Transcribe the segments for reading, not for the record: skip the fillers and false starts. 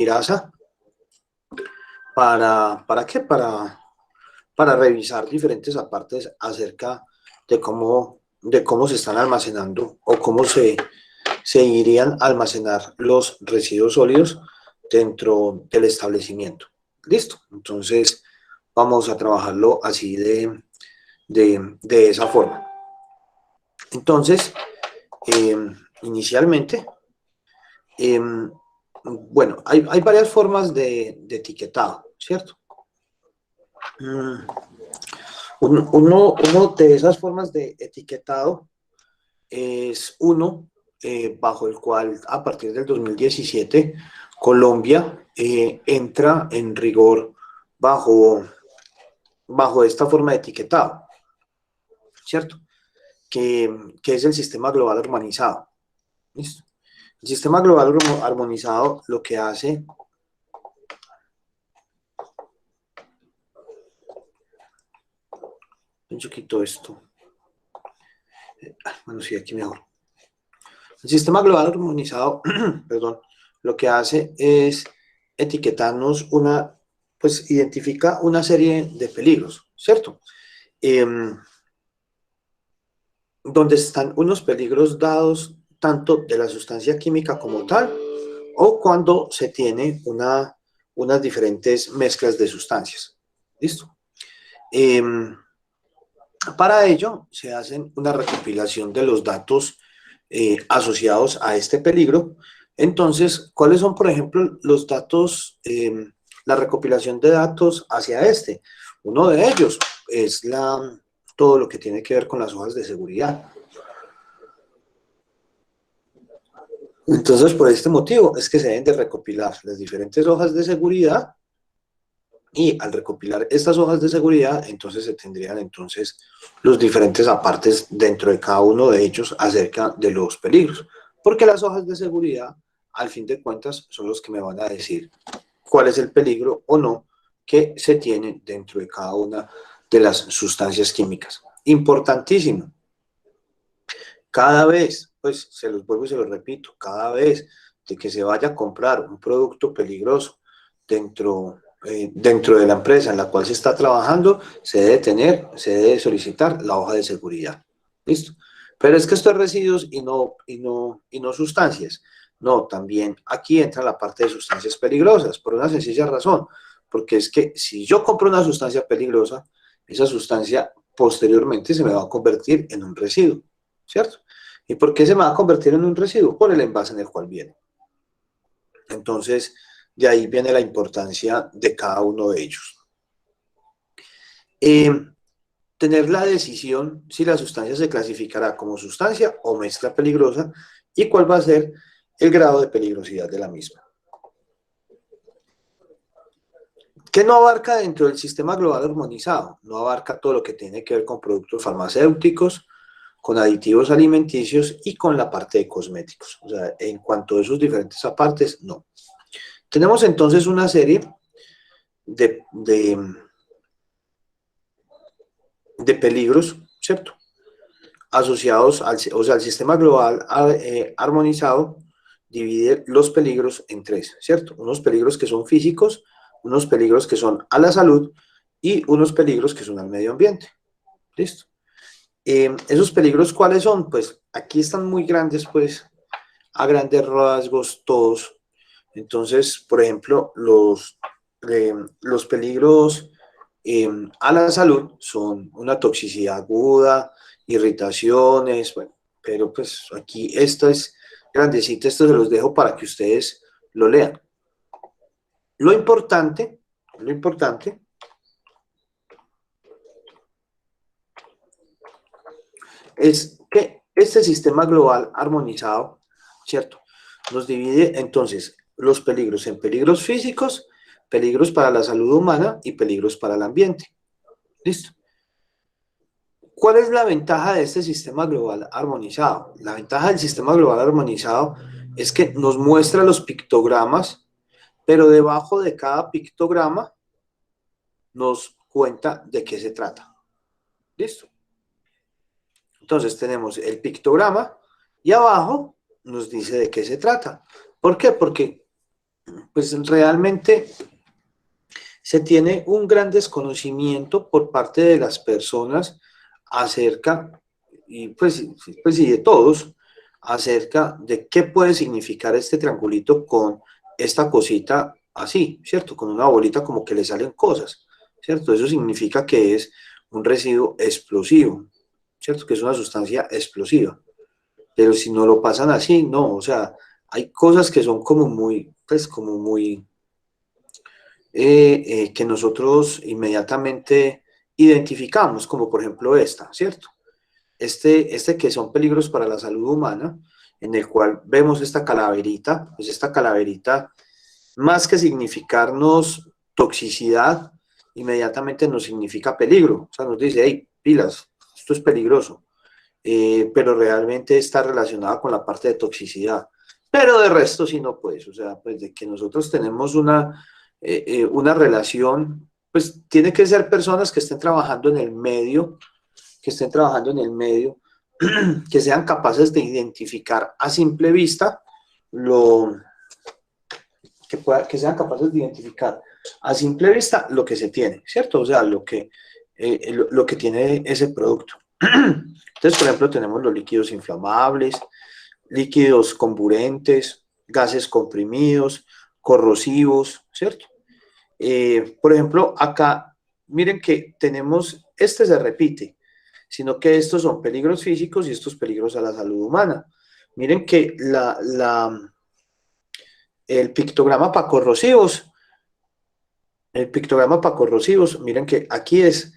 Irasa, ¿para qué? Para revisar diferentes apartes acerca de cómo se están almacenando o cómo se irían a almacenar los residuos sólidos dentro del establecimiento. ¿Listo? Entonces, vamos a trabajarlo así de esa forma. Entonces, inicialmente, bueno, hay varias formas de etiquetado, ¿cierto? Uno de esas formas de etiquetado es bajo el cual a partir del 2017 Colombia entra en rigor bajo esta forma de etiquetado, ¿cierto? Que es el sistema global armonizado. ¿Listo? El sistema global armonizado lo que hace... Yo quito esto. Bueno, sí, aquí mejor. El sistema global armonizado, perdón, lo que hace es etiquetarnos pues identifica una serie de peligros, ¿cierto? Donde están unos peligros dados tanto de la sustancia química como tal, o cuando se tiene unas diferentes mezclas de sustancias. ¿Listo? Para ello se hacen una recopilación de los datos asociados a este peligro. Entonces, ¿cuáles son, por ejemplo, los datos, la recopilación de datos hacia este? Uno de ellos es todo lo que tiene que ver con las hojas de seguridad. Entonces, por este motivo es que se deben de recopilar las diferentes hojas de seguridad, y al recopilar estas hojas de seguridad, entonces se tendrían entonces los diferentes apartes dentro de cada uno de ellos acerca de los peligros, porque las hojas de seguridad, al fin de cuentas, son los que me van a decir cuál es el peligro o no que se tiene dentro de cada una de las sustancias químicas. Importantísimo. Cada vez, pues se los vuelvo y se los repito, cada vez de que se vaya a comprar un producto peligroso dentro de la empresa en la cual se está trabajando, se debe solicitar la hoja de seguridad. ¿Listo? Pero es que esto es residuos y no sustancias. No, también aquí entra la parte de sustancias peligrosas, por una sencilla razón, porque es que si yo compro una sustancia peligrosa, esa sustancia posteriormente se me va a convertir en un residuo, ¿cierto? ¿Y por qué se me va a convertir en un residuo? Por el envase en el cual viene. Entonces, de ahí viene la importancia de cada uno de ellos. Tener la decisión si la sustancia se clasificará como sustancia o mezcla peligrosa y cuál va a ser el grado de peligrosidad de la misma. ¿Qué no abarca dentro del sistema global armonizado? No abarca todo lo que tiene que ver con productos farmacéuticos, con aditivos alimenticios y con la parte de cosméticos. O sea, en cuanto a esos diferentes apartes, no. Tenemos entonces una serie de peligros, ¿cierto? Asociados o sea, el sistema global armonizado divide los peligros en tres, ¿cierto? Unos peligros que son físicos, unos peligros que son a la salud y unos peligros que son al medio ambiente. ¿Listo? ¿Esos peligros cuáles son? Pues aquí están muy grandes, pues, a grandes rasgos todos. Entonces, por ejemplo, los peligros a la salud son una toxicidad aguda, irritaciones, bueno, pero pues aquí esto es grandecito, esto se los dejo para que ustedes lo lean. Lo importante es que este sistema global armonizado, ¿cierto? Nos divide entonces los peligros en peligros físicos, peligros para la salud humana y peligros para el ambiente. ¿Listo? ¿Cuál es la ventaja de este sistema global armonizado? La ventaja del sistema global armonizado es que nos muestra los pictogramas, pero debajo de cada pictograma nos cuenta de qué se trata. ¿Listo? Entonces tenemos el pictograma y abajo nos dice de qué se trata. ¿Por qué? Porque pues realmente se tiene un gran desconocimiento por parte de las personas acerca, y pues y de todos, acerca de qué puede significar este triangulito con esta cosita así, ¿cierto? Con una bolita como que le salen cosas, ¿cierto? Eso significa que es un residuo explosivo, ¿cierto? Que es una sustancia explosiva. Pero si no lo pasan así, no, o sea, hay cosas que son como muy, pues como muy que nosotros inmediatamente identificamos, como por ejemplo esta, ¿cierto? Este que son peligros para la salud humana, en el cual vemos esta calaverita, pues esta calaverita, más que significarnos toxicidad, inmediatamente nos significa peligro, o sea, nos dice, hey, pilas, esto es peligroso, pero realmente está relacionada con la parte de toxicidad. Pero de resto, sí no, pues, o sea, pues de que nosotros tenemos una relación, pues tiene que ser personas que estén trabajando en el medio, que estén trabajando en el medio, que sean capaces de identificar a simple vista lo que sean capaces de identificar a simple vista lo que se tiene, ¿cierto? O sea, lo que tiene ese producto. Entonces, por ejemplo, tenemos los líquidos inflamables, líquidos comburentes, gases comprimidos, corrosivos, ¿cierto? Por ejemplo, acá, miren que tenemos, este se repite, sino que estos son peligros físicos y estos peligros a la salud humana. Miren que el pictograma para corrosivos, miren que aquí es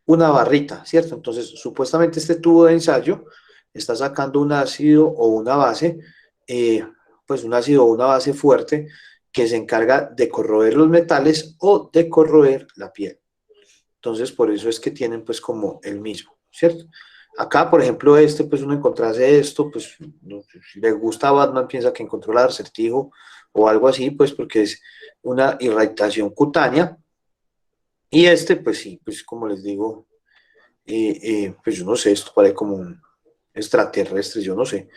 una barrita, ¿cierto? Entonces, supuestamente este tubo de ensayo está sacando un ácido o una base, eh, pues un ácido o una base fuerte que se encarga de corroer los metales o de corroer la piel. Entonces, por eso es que tienen pues como el mismo, ¿cierto? Acá, por ejemplo, pues uno encontrase esto, pues no, si le gusta a Batman, piensa que encontró el acertijo o algo así, pues porque es una irritación cutánea. Y pues sí, pues como les digo, pues yo no sé, esto parece como un extraterrestre, yo no sé,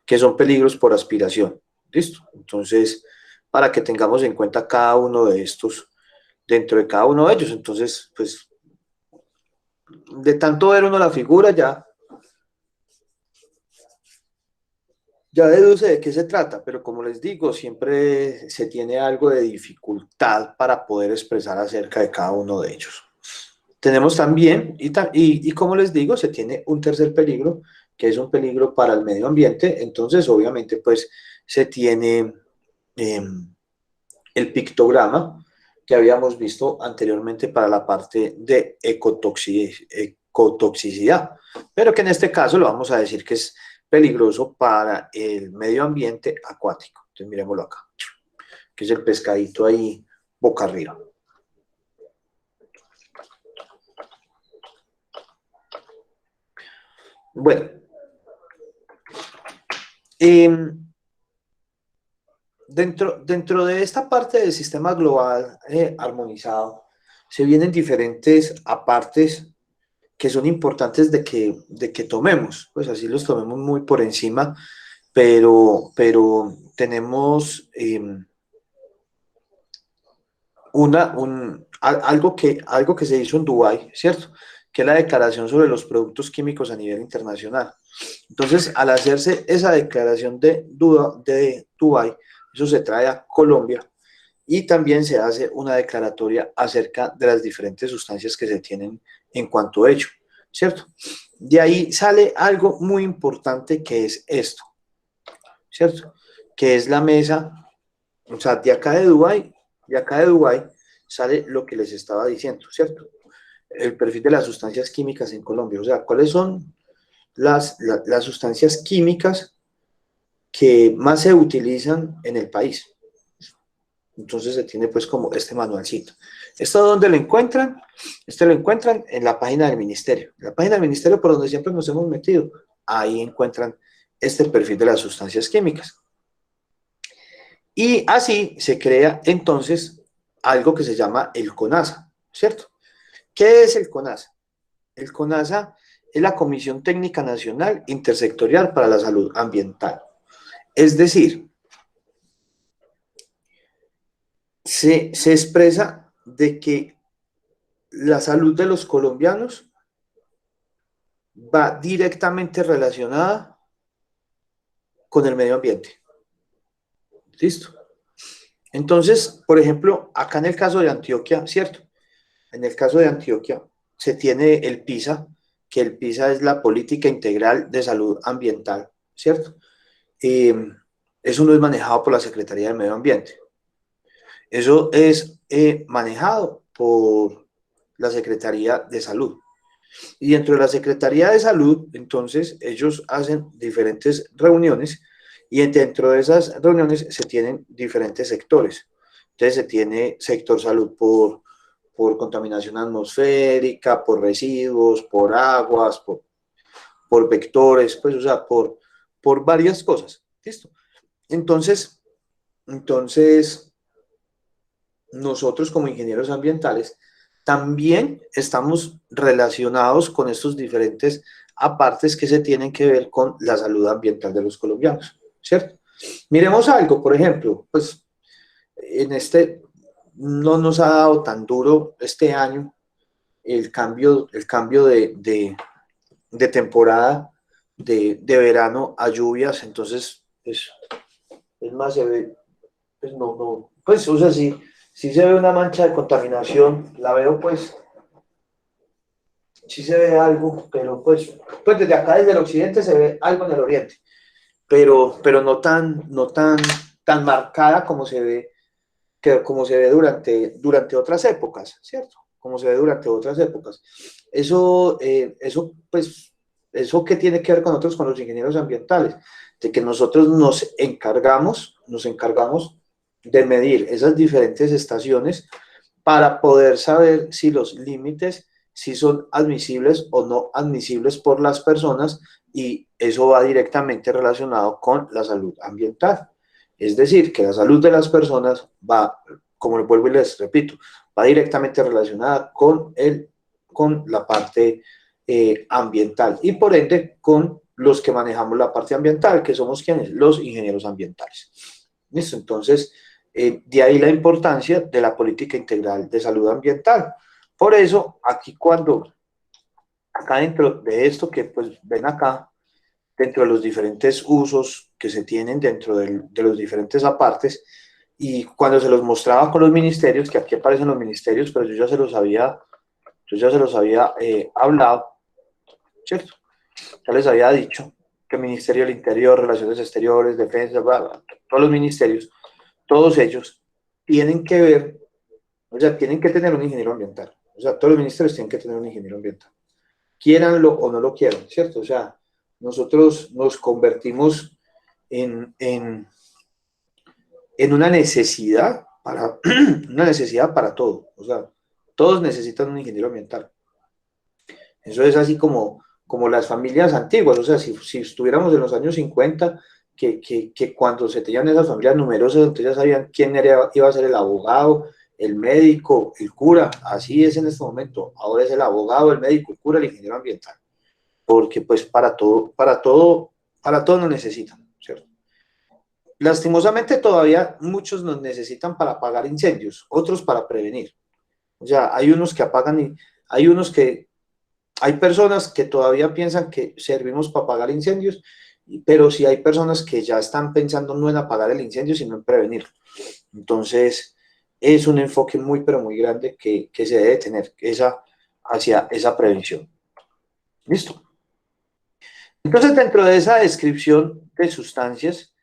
que son peligros por aspiración. ¿Listo? Entonces, para que tengamos en cuenta cada uno de estos, dentro de cada uno de ellos, entonces, pues, de tanto ver uno la figura, ya deduce de qué se trata, pero como les digo, siempre se tiene algo de dificultad para poder expresar acerca de cada uno de ellos. Tenemos también, y como les digo, se tiene un tercer peligro, que es un peligro para el medio ambiente, entonces obviamente pues se tiene eh, el pictograma que habíamos visto anteriormente para la parte de ecotoxicidad, pero que en este caso lo vamos a decir que es peligroso para el medio ambiente acuático. Entonces miremoslo acá, que es el pescadito ahí boca arriba. Bueno, dentro de esta parte del sistema global armonizado, se vienen diferentes apartes que son importantes de que tomemos, pues así los tomemos muy por encima, pero tenemos algo que se hizo en Dubái, ¿cierto? Que es la declaración sobre los productos químicos a nivel internacional. Entonces, al hacerse esa declaración de Dubái, eso se trae a Colombia y también se hace una declaratoria acerca de las diferentes sustancias que se tienen en cuanto a ello, ¿cierto? De ahí sale algo muy importante que es esto, ¿cierto? Que es la mesa, o sea, de acá de Dubái sale lo que les estaba diciendo, ¿cierto? El perfil de las sustancias químicas en Colombia, o sea, ¿cuáles son las sustancias químicas que más se utilizan en el país? Entonces se tiene pues como este manualcito. ¿Esto dónde lo encuentran? Este lo encuentran en la página del ministerio. La página del ministerio por donde siempre nos hemos metido. Ahí encuentran este perfil de las sustancias químicas. Y así se crea entonces algo que se llama el CONASA, ¿cierto? ¿Qué es el CONASA? El CONASA es la Comisión Técnica Nacional Intersectorial para la Salud Ambiental. Es decir, se expresa de que la salud de los colombianos va directamente relacionada con el medio ambiente. ¿Listo? Entonces, por ejemplo, acá en el caso de Antioquia, ¿cierto? En el caso de Antioquia se tiene el PISA, que el PISA es la Política Integral de Salud Ambiental, ¿cierto? Eso no es manejado por la Secretaría del Medio Ambiente. Eso es manejado por la Secretaría de Salud. Y dentro de la Secretaría de Salud, entonces, ellos hacen diferentes reuniones y dentro de esas reuniones se tienen diferentes sectores. Entonces se tiene sector salud por contaminación atmosférica, por residuos, por aguas, por vectores, pues, o sea, por varias cosas. ¿Listo? Entonces, nosotros como ingenieros ambientales también estamos relacionados con estos diferentes apartes que se tienen que ver con la salud ambiental de los colombianos, ¿cierto? Miremos algo, por ejemplo, pues en este no nos ha dado tan duro este año el cambio de temporada de verano a lluvias, entonces es más, se ve, pues no, pues o sea, sí se ve una mancha de contaminación, la veo pues, sí se ve algo, pero pues desde acá, desde el occidente, se ve algo en el oriente, pero no tan marcada como se ve, como se ve durante otras épocas, ¿cierto? Como se ve durante otras épocas. Pues, eso que tiene que ver con nosotros, con los ingenieros ambientales, de que nosotros nos encargamos de medir esas diferentes estaciones para poder saber si los límites si son admisibles o no admisibles por las personas y eso va directamente relacionado con la salud ambiental. Es decir, que la salud de las personas va, como les vuelvo y les repito, va directamente relacionada con la parte ambiental y por ende con los que manejamos la parte ambiental, que somos quienes, los ingenieros ambientales. ¿Listo? Entonces, de ahí la importancia de la política integral de salud ambiental. Por eso, acá dentro de esto que pues ven acá, dentro de los diferentes usos que se tienen dentro de los diferentes apartes, y cuando se los mostraba con los ministerios, que aquí aparecen los ministerios, pero yo ya se los había hablado, ¿cierto? Ya les había dicho que el Ministerio del Interior, Relaciones Exteriores, Defensa, bla, bla, todos los ministerios, todos ellos tienen que ver, o sea, tienen que tener un ingeniero ambiental. O sea, todos los ministerios tienen que tener un ingeniero ambiental. Quieranlo o no lo quieran, ¿cierto? O sea, nosotros nos convertimos en una necesidad una necesidad para todo. O sea, todos necesitan un ingeniero ambiental. Eso es así como las familias antiguas. O sea, si estuviéramos en los años 50, que cuando se tenían esas familias numerosas, entonces ya sabían quién iba a ser el abogado, el médico, el cura. Así es en este momento. Ahora es el abogado, el médico, el cura, el ingeniero ambiental. Porque pues para todo nos necesitan, ¿cierto? Lastimosamente todavía muchos nos necesitan para apagar incendios, otros para prevenir. O sea, hay unos que apagan y hay personas que todavía piensan que servimos para apagar incendios, pero sí hay personas que ya están pensando no en apagar el incendio, sino en prevenirlo. Entonces, es un enfoque muy, pero muy grande que se debe tener hacia esa prevención. ¿Listo? Entonces, dentro de esa descripción de sustancias,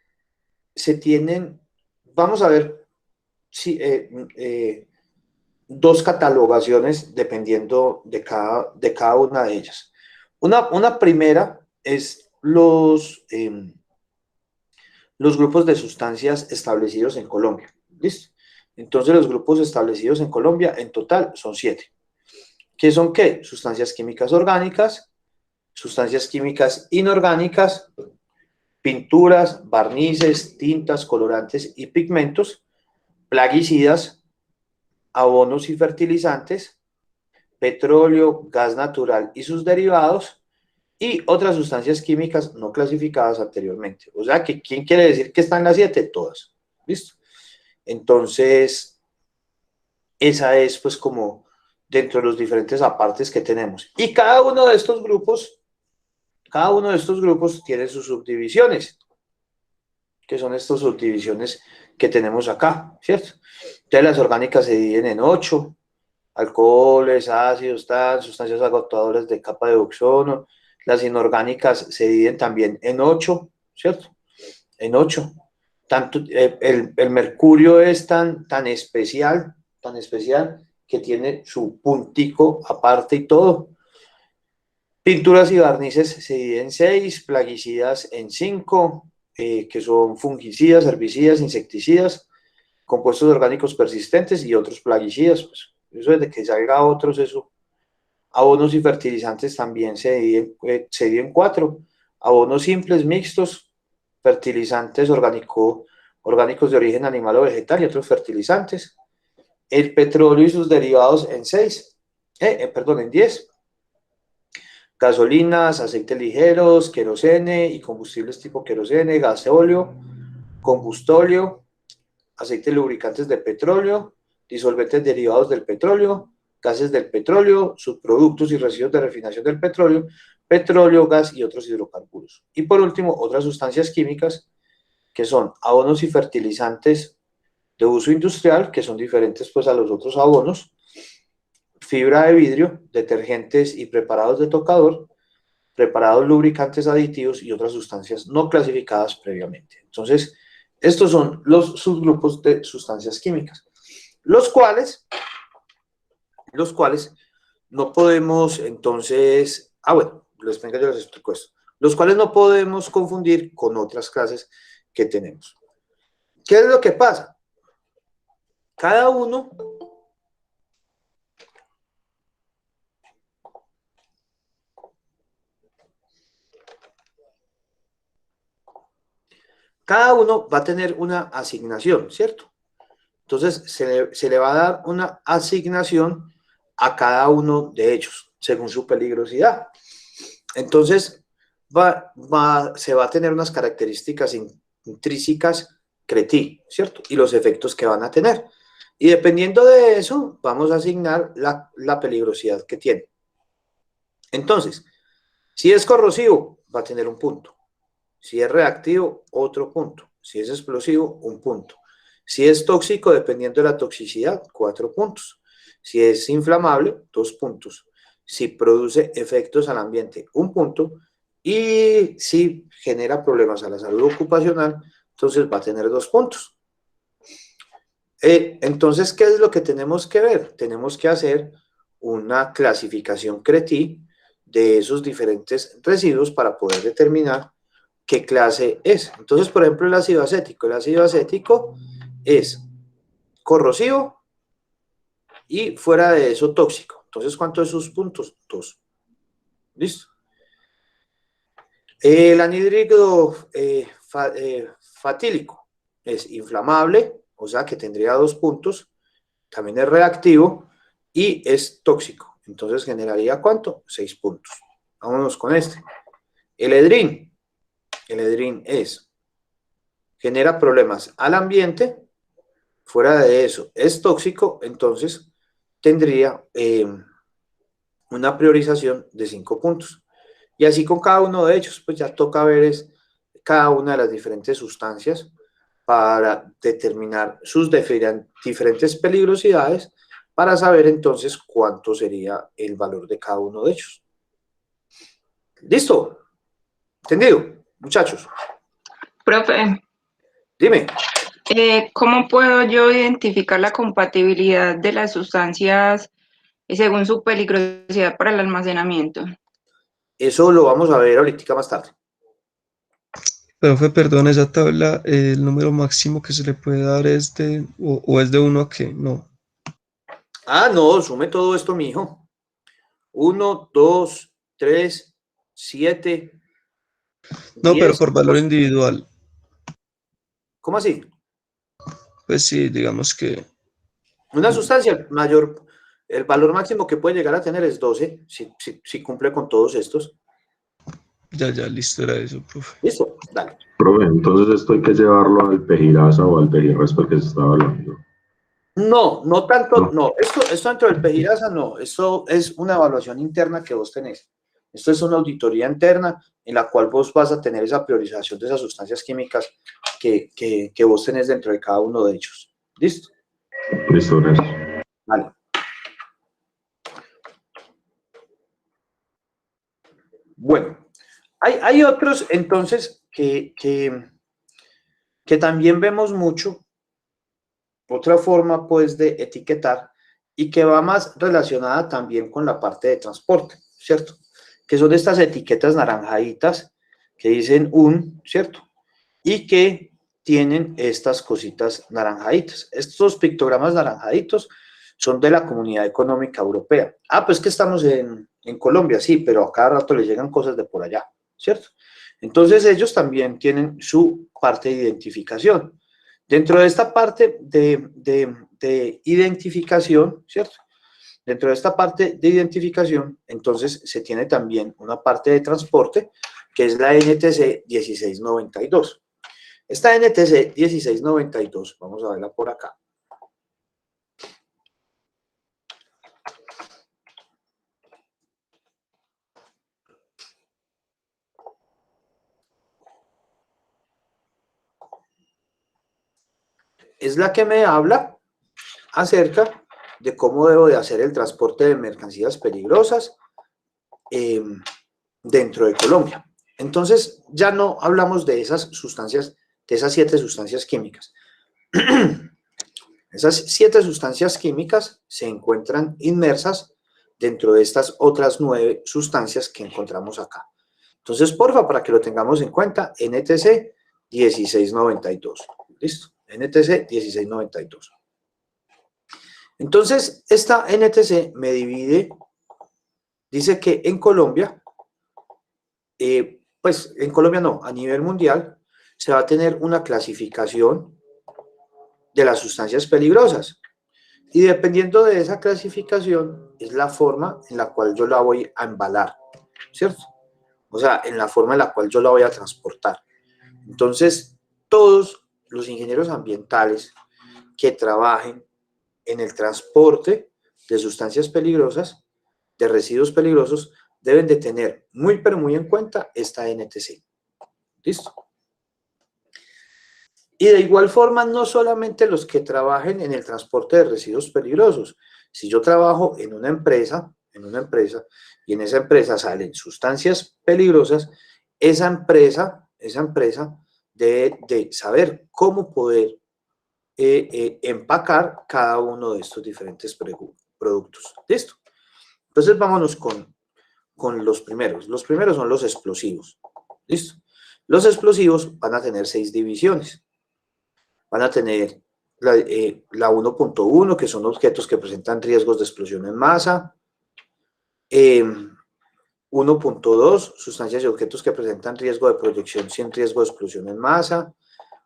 vamos a ver si, dos catalogaciones dependiendo de cada una de ellas. Una primera es los grupos de sustancias establecidos en Colombia. ¿Listo? Entonces, los grupos establecidos en Colombia en total son 7. ¿Qué son qué? Sustancias químicas orgánicas, sustancias químicas inorgánicas, pinturas, barnices, tintas, colorantes y pigmentos, plaguicidas, abonos y fertilizantes, petróleo, gas natural y sus derivados, y otras sustancias químicas no clasificadas anteriormente. O sea, ¿quién quiere decir que están las 7? Todas. ¿Listo? Entonces, Esa es pues como dentro de los diferentes apartes que tenemos. Y cada uno de estos grupos tiene sus subdivisiones, que son estas subdivisiones que tenemos acá, ¿cierto? Entonces las orgánicas se dividen en 8, alcoholes, ácidos, sustancias agotadoras de capa de oxono. Las inorgánicas se dividen también en 8, ¿cierto? En 8. Tanto, el mercurio es tan especial, que tiene su puntico aparte y todo. Pinturas y barnices se dividen en 6, plaguicidas en 5, que son fungicidas, herbicidas, insecticidas, compuestos orgánicos persistentes y otros plaguicidas. Pues, eso desde que salga otros, eso. Abonos y fertilizantes también se dividen en 4. Abonos simples, mixtos, fertilizantes orgánicos de origen animal o vegetal y otros fertilizantes. El petróleo y sus derivados en 6, en 10. Gasolinas, aceites ligeros, querosene y combustibles tipo querosene, gasóleo, combustóleo, aceites lubricantes de petróleo, disolventes derivados del petróleo, gases del petróleo, subproductos y residuos de refinación del petróleo, gas y otros hidrocarburos. Y por último, otras sustancias químicas que son abonos y fertilizantes de uso industrial, que son diferentes pues a los otros abonos, fibra de vidrio, detergentes y preparados de tocador, preparados lubricantes aditivos y otras sustancias no clasificadas previamente. Entonces, estos son los subgrupos de sustancias químicas, los cuales no podemos entonces, bueno, yo les explico esto, los cuales no podemos confundir con otras clases que tenemos. ¿Qué es lo que pasa? Cada uno va a tener una asignación, ¿cierto? Entonces, se le va a dar una asignación a cada uno de ellos, según su peligrosidad. Entonces, se va a tener unas características intrínsecas CRETI, ¿cierto? Y los efectos que van a tener. Y dependiendo de eso, vamos a asignar la peligrosidad que tiene. Entonces, si es corrosivo, va a tener un punto. Si es reactivo, otro punto. Si es explosivo, un punto. Si es tóxico, dependiendo de la toxicidad, 4 puntos. Si es inflamable, 2 puntos. Si produce efectos al ambiente, 1 punto. Y si genera problemas a la salud ocupacional, entonces va a tener 2 puntos. Entonces, ¿qué es lo que tenemos que ver? Tenemos que hacer una clasificación CRETI de esos diferentes residuos para poder determinar qué clase es. Entonces, por ejemplo, el ácido acético es corrosivo y fuera de eso tóxico. Entonces, ¿cuántos de sus puntos? 2. ¿Listo? El anhídrido fatílico es inflamable, o sea que tendría 2 puntos, también es reactivo y es tóxico. Entonces generaría ¿cuánto? 6 puntos. Vámonos con este. El edrín genera problemas al ambiente, fuera de eso es tóxico, entonces tendría una priorización de 5 puntos. Y así con cada uno de ellos, pues ya toca ver cada una de las diferentes sustancias para determinar sus diferentes peligrosidades para saber entonces cuánto sería el valor de cada uno de ellos. ¿Listo? ¿Entendido, muchachos? Profe. Dime. ¿Cómo puedo yo identificar la compatibilidad de las sustancias según su peligrosidad para el almacenamiento? Eso lo vamos a ver ahorita más tarde. Profe, perdón, esa tabla, el número máximo que se le puede dar es de, o es de 1 a qué, no. No, sume todo esto, mijo. 1, 2, 3, 7. No, 10, pero por valor individual. ¿Cómo así? Pues sí, digamos que... Una sustancia mayor, el valor máximo que puede llegar a tener es 12, si cumple con todos estos. Ya, listo, era eso, profe. Listo, dale. Profe, entonces esto hay que llevarlo al Pejirasa o al Pejirres porque se estaba hablando. No, no tanto, no. Esto dentro del PEGIRASA no. Esto es una evaluación interna que vos tenés. Esto es una auditoría interna en la cual vos vas a tener esa priorización de esas sustancias químicas que vos tenés dentro de cada uno de ellos. ¿Listo? Listo, gracias. Vale. Bueno, hay otros entonces que también vemos mucho, otra forma pues de etiquetar y que va más relacionada también con la parte de transporte, ¿cierto? Que son estas etiquetas naranjaditas que dicen ¿cierto? Y que tienen estas cositas naranjaditas. Estos pictogramas naranjaditos son de la Comunidad Económica Europea. Ah, pues que estamos en Colombia, sí, pero a cada rato les llegan cosas de por allá, ¿cierto? Entonces ellos también tienen su parte de identificación. Dentro de esta parte de identificación, ¿cierto? Dentro de esta parte de identificación, entonces se tiene también una parte de transporte, que es la NTC 1692. Esta NTC 1692, vamos a verla por acá. Es la que me habla acerca de cómo debo de hacer el transporte de mercancías peligrosas dentro de Colombia. Entonces, ya no hablamos de esas sustancias, de esas 7 sustancias químicas. Esas 7 sustancias químicas se encuentran inmersas dentro de estas otras 9 sustancias que encontramos acá. Entonces, porfa, para que lo tengamos en cuenta, NTC 1692. ¿Listo? NTC 1692. Entonces, esta NTC me divide, dice que en Colombia, pues en Colombia no, a nivel mundial, se va a tener una clasificación de las sustancias peligrosas. Y dependiendo de esa clasificación, es la forma en la cual yo la voy a embalar, ¿cierto? O sea, en la forma en la cual yo la voy a transportar. Entonces, todos los ingenieros ambientales que trabajen en el transporte de sustancias peligrosas, de residuos peligrosos, deben de tener muy, pero muy en cuenta esta NTC. ¿Listo? Y de igual forma, no solamente los que trabajen en el transporte de residuos peligrosos. Si yo trabajo en una empresa, y en esa empresa salen sustancias peligrosas, esa empresa debe de saber cómo poder empacar cada uno de estos diferentes productos. ¿Listo? Entonces vámonos con los primeros. Los primeros son los explosivos. ¿Listo? Los explosivos van a tener 6 divisiones. Van a tener la 1.1, que son objetos que presentan riesgos de explosión en masa. 1.2, sustancias y objetos que presentan riesgo de proyección sin riesgo de explosión en masa.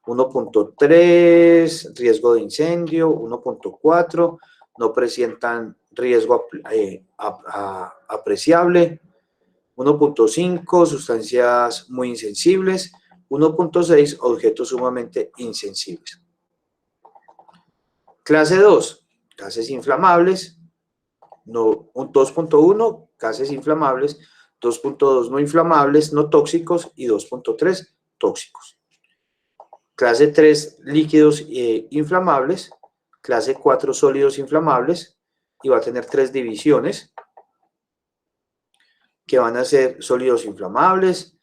1.3, riesgo de incendio. 1.4, no presentan riesgo apreciable. 1.5, sustancias muy insensibles. 1.6, objetos sumamente insensibles. Clase 2, gases inflamables. 2.1, gases inflamables. 2.2, no inflamables, no tóxicos. Y 2.3, tóxicos. Clase 3, líquidos inflamables. Clase 4, sólidos inflamables. Y va a tener 3 divisiones, que van a ser sólidos inflamables,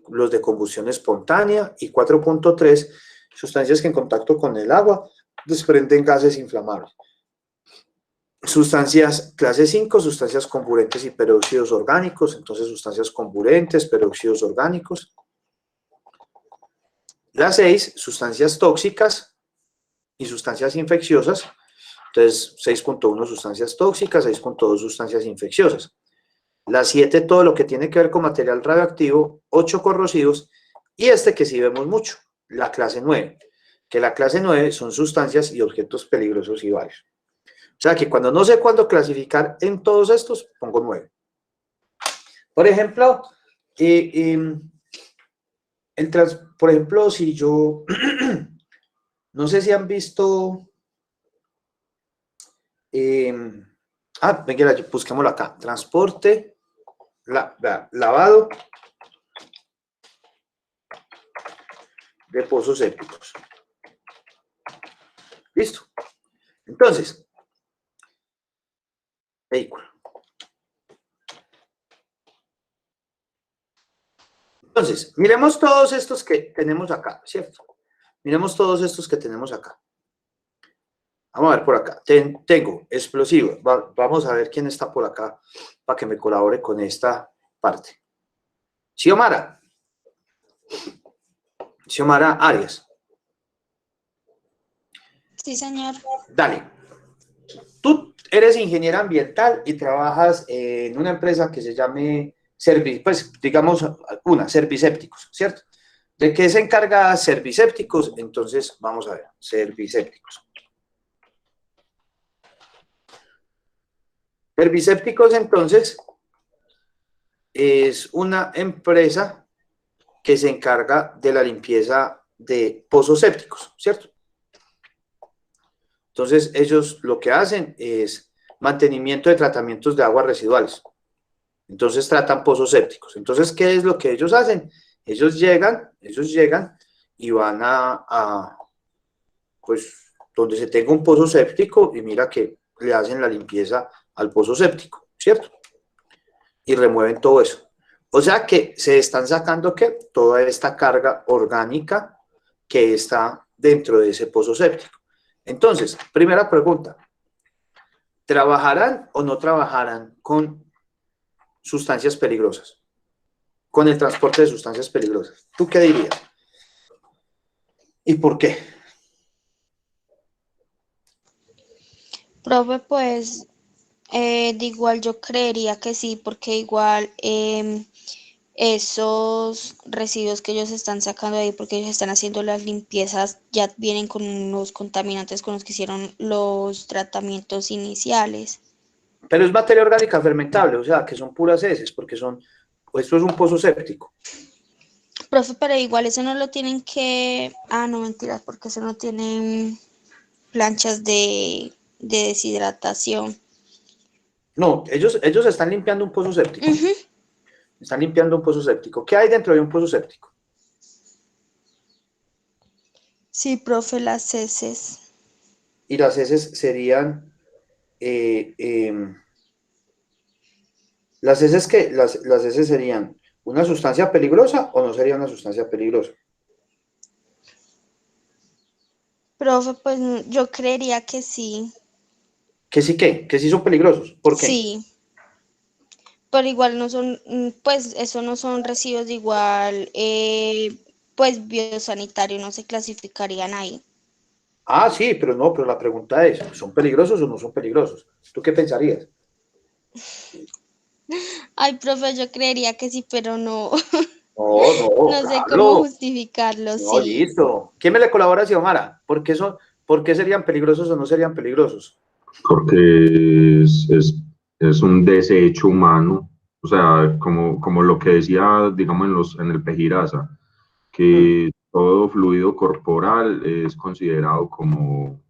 los de combustión espontánea, y 4.3, sustancias que en contacto con el agua desprenden gases inflamables. Sustancias, clase 5, sustancias comburentes y peróxidos orgánicos, entonces sustancias comburentes, peróxidos orgánicos. La 6, sustancias tóxicas y sustancias infecciosas, entonces 6.1, sustancias tóxicas, 6.2, sustancias infecciosas. La 7, todo lo que tiene que ver con material radioactivo. 8, corrosivos. Y este que sí vemos mucho, la clase 9. Que la clase 9 son sustancias y objetos peligrosos y varios. O sea que cuando no sé cuándo clasificar en todos estos, pongo 9. Por ejemplo, por ejemplo, si yo, no sé si han visto venga, busquémoslo acá. Transporte, lavado de pozos sépticos. Listo. Entonces, vehículo. Entonces, miremos todos estos que tenemos acá, ¿cierto? Miremos todos estos que tenemos acá. Vamos a ver por acá. Tengo explosivo. Vamos a ver quién está por acá para que me colabore con esta parte. Xiomara. Xiomara Arias. Sí, señor. Dale. Tú eres ingeniera ambiental y trabajas en una empresa que se llame pues digamos Servicépticos, ¿cierto? ¿De qué se encarga Servicépticos? Entonces, vamos a ver, Servicépticos. Servicépticos, entonces, es una empresa que se encarga de la limpieza de pozos sépticos, ¿cierto? Entonces, ellos lo que hacen es mantenimiento de tratamientos de aguas residuales. Entonces, tratan pozos sépticos. Entonces, ¿qué es lo que ellos hacen? Ellos llegan y van pues, donde se tenga un pozo séptico y mira que le hacen la limpieza al pozo séptico, ¿cierto? Y remueven todo eso. O sea que se están sacando, ¿qué? Toda esta carga orgánica que está dentro de ese pozo séptico. Entonces, primera pregunta, ¿trabajarán o no trabajarán con sustancias peligrosas? Con el transporte de sustancias peligrosas. ¿Tú qué dirías? ¿Y por qué? Profe, pues de igual yo creería que sí, porque igual esos residuos que ellos están sacando ahí, porque ellos están haciendo las limpiezas, ya vienen con unos contaminantes con los que hicieron los tratamientos iniciales. Pero es materia orgánica fermentable, o sea, que son puras heces, porque esto es un pozo séptico. Profe, pero igual eso no lo tienen que... Ah, no, mentiras, porque eso no tienen planchas de deshidratación. No, ellos están limpiando un pozo séptico. Uh-huh. Están limpiando un pozo séptico. ¿Qué hay dentro de un pozo séptico? Sí, profe, las heces. Y las heces serían... las heces serían una sustancia peligrosa o no sería una sustancia peligrosa. Profe, pues yo creería que sí. ¿Que sí qué? ¿Que sí son peligrosos? ¿Por qué? Sí, pero igual no son, pues eso no son residuos de igual, pues biosanitario, no se clasificarían ahí. Ah, sí, pero no, pero la pregunta es, ¿son peligrosos o no son peligrosos? ¿Tú qué pensarías? Ay, profe, yo creería que sí, pero no, No, no sé cómo Carlos. justificarlo, No, sí. listo. ¿Quién me le colabora a Xiomara? ¿Por qué serían peligrosos o no serían peligrosos? Porque es un desecho humano, o sea, como lo que decía, digamos, en el Pejiraza, que todo fluido corporal es considerado como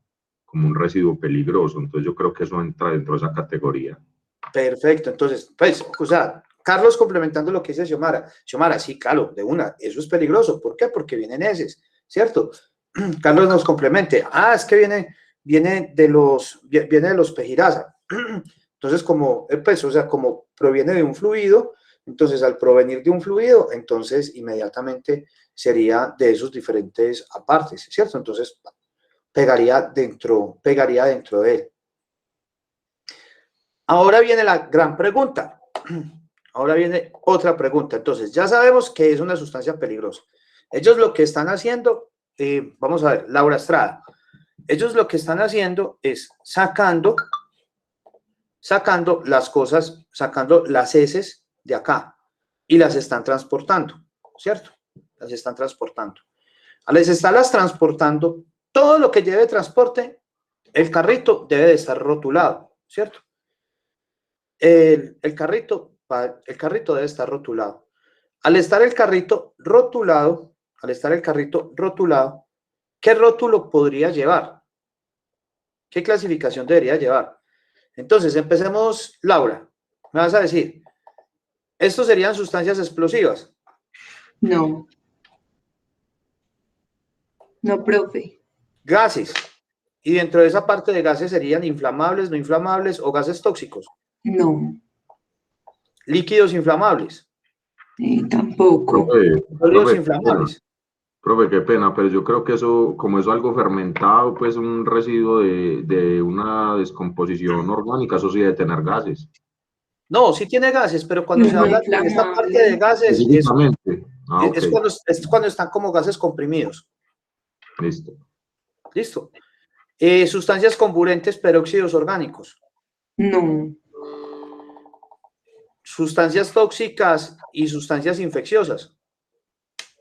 un residuo peligroso, entonces yo creo que eso entra dentro de esa categoría. Perfecto, entonces, pues, o sea, Carlos complementando lo que dice Xiomara. Xiomara, sí, claro, de una, eso es peligroso. ¿Por qué? Porque vienen heces, ¿cierto? Carlos nos complemente. Ah, es que viene de los Pejiraza. Entonces, pues, o sea, como proviene de un fluido, entonces al provenir de un fluido, entonces inmediatamente sería de esos diferentes apartes, ¿cierto? Entonces, pegaría dentro de él. Ahora viene la gran pregunta. Ahora viene otra pregunta. Entonces, ya sabemos que es una sustancia peligrosa. Ellos lo que están haciendo, vamos a ver, Laura Estrada, ellos lo que están haciendo es sacando las cosas, sacando las heces de acá y las están transportando, ¿cierto? Las están transportando. Al estarlas transportando, todo lo que lleve transporte, el carrito debe de estar rotulado, ¿cierto? El carrito debe estar rotulado. Al estar el carrito rotulado, ¿qué rótulo podría llevar? ¿Qué clasificación debería llevar? Entonces, empecemos, Laura. Me vas a decir, ¿estos serían sustancias explosivas? No. No, profe. Gases. Y dentro de esa parte de gases serían inflamables, no inflamables o gases tóxicos. No. Líquidos inflamables. Tampoco. Sólidos Profe, inflamables. profe, qué pena, pero yo creo que eso, como es algo fermentado, pues un residuo de una descomposición orgánica, eso sí debe tener gases. No, sí tiene gases, pero cuando se No habla de esta parte de gases, Específicamente. Ah, ok, es cuando están como gases comprimidos. listo. Listo. Sustancias comburentes, peróxidos orgánicos. No. Sustancias tóxicas y sustancias infecciosas.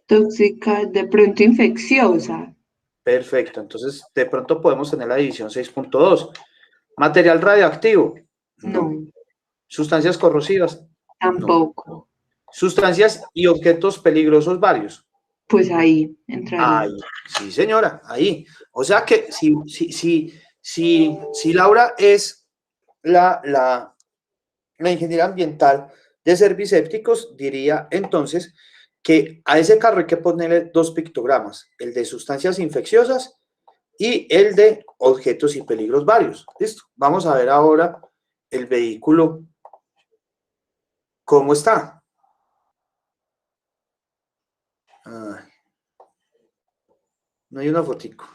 Tóxica, de pronto infecciosa. Perfecto. Entonces, de pronto podemos tener la división 6.2. Material radioactivo. No. Sustancias corrosivas. Tampoco. Sustancias y objetos peligrosos varios. Pues ahí entraría. Ahí, sí, señora, ahí. O sea que si Laura es la ingeniera ambiental de Servisépticos, diría entonces que a ese carro hay que ponerle dos pictogramas, el de sustancias infecciosas y el de objetos y peligros varios. Listo. Vamos a ver ahora el vehículo, ¿cómo está? Ay, no hay una fotico.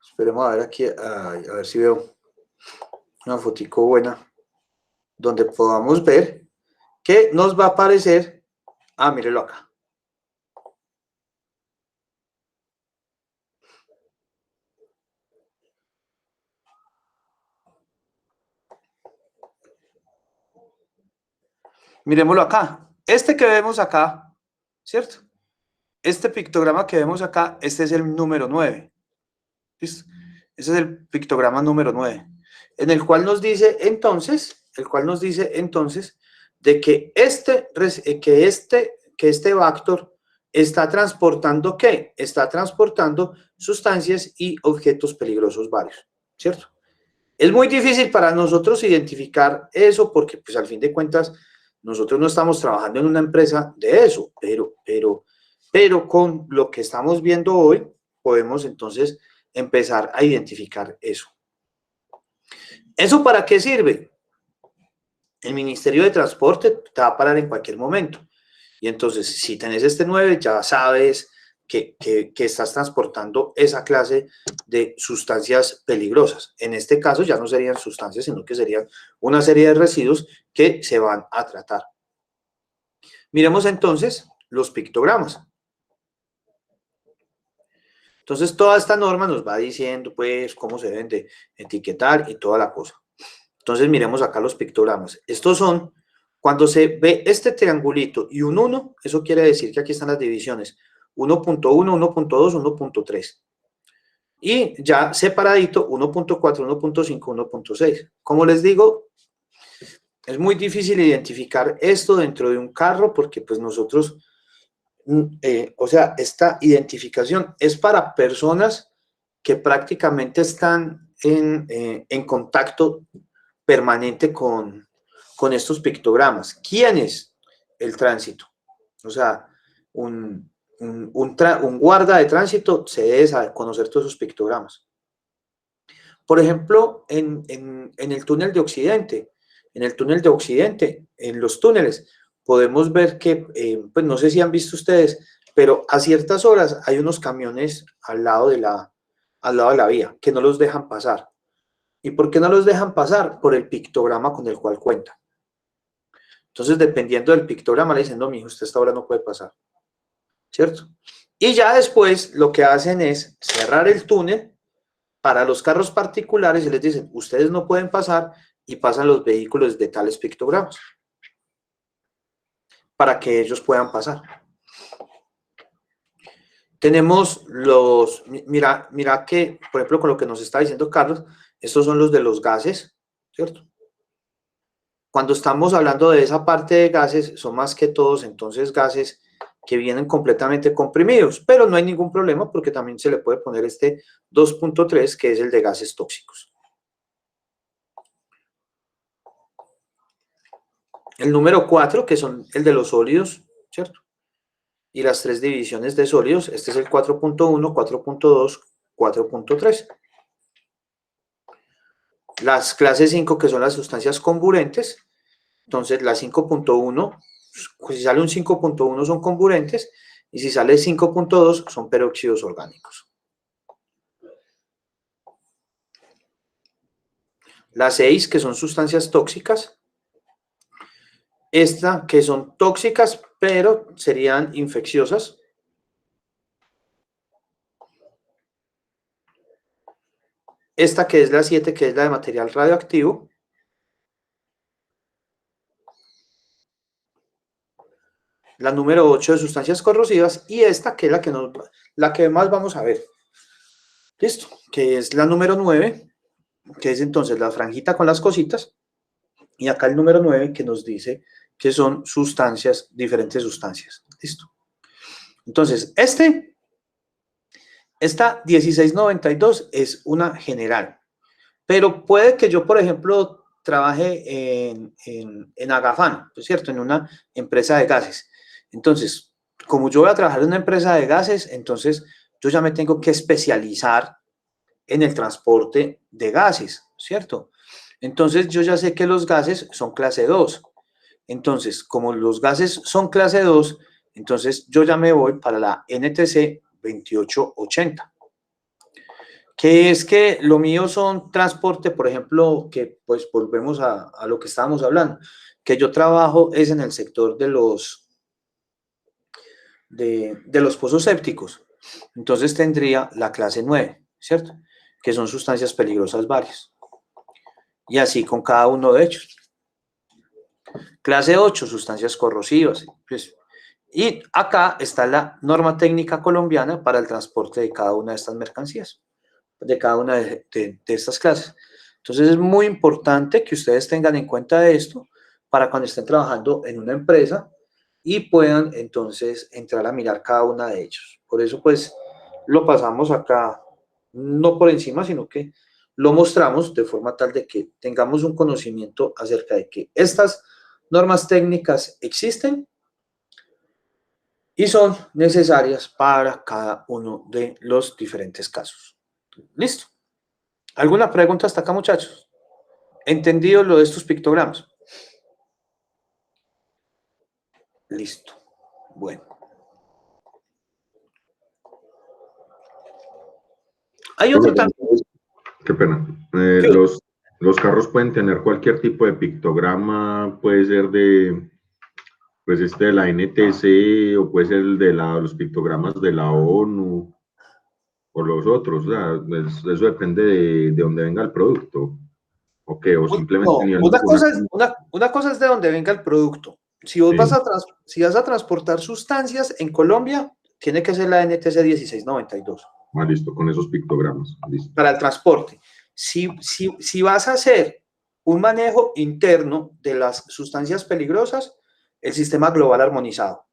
Esperemos a ver aquí, ay, a ver si veo una fotico buena, donde podamos ver que nos va a aparecer, mírelo acá. Miremoslo acá. Este que vemos acá, ¿cierto? Este pictograma que vemos acá, este es el número 9. ¿Listo? Ese es el pictograma número 9, en el cual nos dice entonces, de que este Vactor está transportando ¿qué? Está transportando sustancias y objetos peligrosos varios, ¿cierto? Es muy difícil para nosotros identificar eso porque, pues, al fin de cuentas, nosotros no estamos trabajando en una empresa de eso, pero con lo que estamos viendo hoy, podemos entonces empezar a identificar eso. ¿Eso para qué sirve? El Ministerio de Transporte te va a parar en cualquier momento. Y entonces, si tenés este 9, ya sabes que estás transportando esa clase de sustancias peligrosas. En este caso ya no serían sustancias, sino que serían una serie de residuos que se van a tratar. Miremos entonces los pictogramas. Entonces, toda esta norma nos va diciendo, pues, cómo se deben de etiquetar y toda la cosa. Entonces, miremos acá los pictogramas. Estos son, cuando se ve este triangulito y un 1, eso quiere decir que aquí están las divisiones. 1.1, 1.2, 1.3. Y ya separadito, 1.4, 1.5, 1.6. Como les digo, es muy difícil identificar esto dentro de un carro porque, pues, nosotros... o sea, esta identificación es para personas que prácticamente están en contacto permanente con estos pictogramas. ¿Quién es el tránsito? O sea, un guarda de tránsito se debe saber conocer todos esos pictogramas. Por ejemplo, en el túnel de Occidente, en los túneles, podemos ver que, pues no sé si han visto ustedes, pero a ciertas horas hay unos camiones al lado de la vía que no los dejan pasar. ¿Y por qué no los dejan pasar? Por el pictograma con el cual cuentan. Entonces, dependiendo del pictograma, le dicen, no, mijo, usted a esta hora no puede pasar, ¿cierto? Y ya después lo que hacen es cerrar el túnel para los carros particulares y les dicen, ustedes no pueden pasar y pasan los vehículos de tales pictogramas para que ellos puedan pasar. Tenemos mira que, por ejemplo, con lo que nos está diciendo Carlos, estos son los de los gases, ¿cierto? Cuando estamos hablando de esa parte de gases, son más que todos entonces gases que vienen completamente comprimidos, pero no hay ningún problema porque también se le puede poner este 2.3, que es el de gases tóxicos. El número 4, que son el de los sólidos, ¿cierto? Y las 3 divisiones de sólidos, este es el 4.1, 4.2, 4.3. Las clases 5, que son las sustancias comburentes, entonces la 5.1, pues si sale un 5.1 son comburentes, y si sale 5.2 son peróxidos orgánicos. Las 6, que son sustancias tóxicas, esta que son tóxicas, pero serían infecciosas. Esta que es la 7, que es la de material radioactivo. La número 8 de sustancias corrosivas. Y esta que es la que más vamos a ver. Listo, que es la número 9, que es entonces la franjita con las cositas. Y acá el número 9 que nos dice que son sustancias, diferentes sustancias. Listo. Entonces, esta 1692 es una general. Pero puede que yo, por ejemplo, trabaje en Agafán, ¿no es cierto? En una empresa de gases. Entonces, como yo voy a trabajar en una empresa de gases, entonces yo ya me tengo que especializar en el transporte de gases, ¿cierto? Entonces, yo ya sé que los gases son clase 2. Entonces, como los gases son clase 2, entonces yo ya me voy para la NTC 2880. Que es que lo mío son transporte, por ejemplo, que pues volvemos a lo que estábamos hablando, que yo trabajo es en el sector de los pozos sépticos. Entonces tendría la clase 9, ¿cierto? Que son sustancias peligrosas varias. Y así con cada uno de ellos. Clase 8, sustancias corrosivas. Pues, y acá está la norma técnica colombiana para el transporte de cada una de estas mercancías, de cada una de estas clases. Entonces es muy importante que ustedes tengan en cuenta esto para cuando estén trabajando en una empresa y puedan entonces entrar a mirar cada una de ellos. Por eso pues lo pasamos acá, no por encima, sino que lo mostramos de forma tal de que tengamos un conocimiento acerca de que estas normas técnicas existen y son necesarias para cada uno de los diferentes casos. ¿Listo? ¿Alguna pregunta hasta acá, muchachos? ¿Entendido lo de estos pictogramas? Listo. Bueno. Hay otro también. Qué pena. Los carros pueden tener cualquier tipo de pictograma, puede ser de, pues de la NTC o puede ser de los pictogramas de la ONU o los otros, o sea, eso depende de dónde venga el producto. ¿O qué? O simplemente... No, una cosa es de dónde venga el producto. Si vos vas a transportar sustancias en Colombia, tiene que ser la NTC 1692. Ah, listo, con esos pictogramas. Listo. Para el transporte. Si vas a hacer un manejo interno de las sustancias peligrosas, el sistema global armonizado.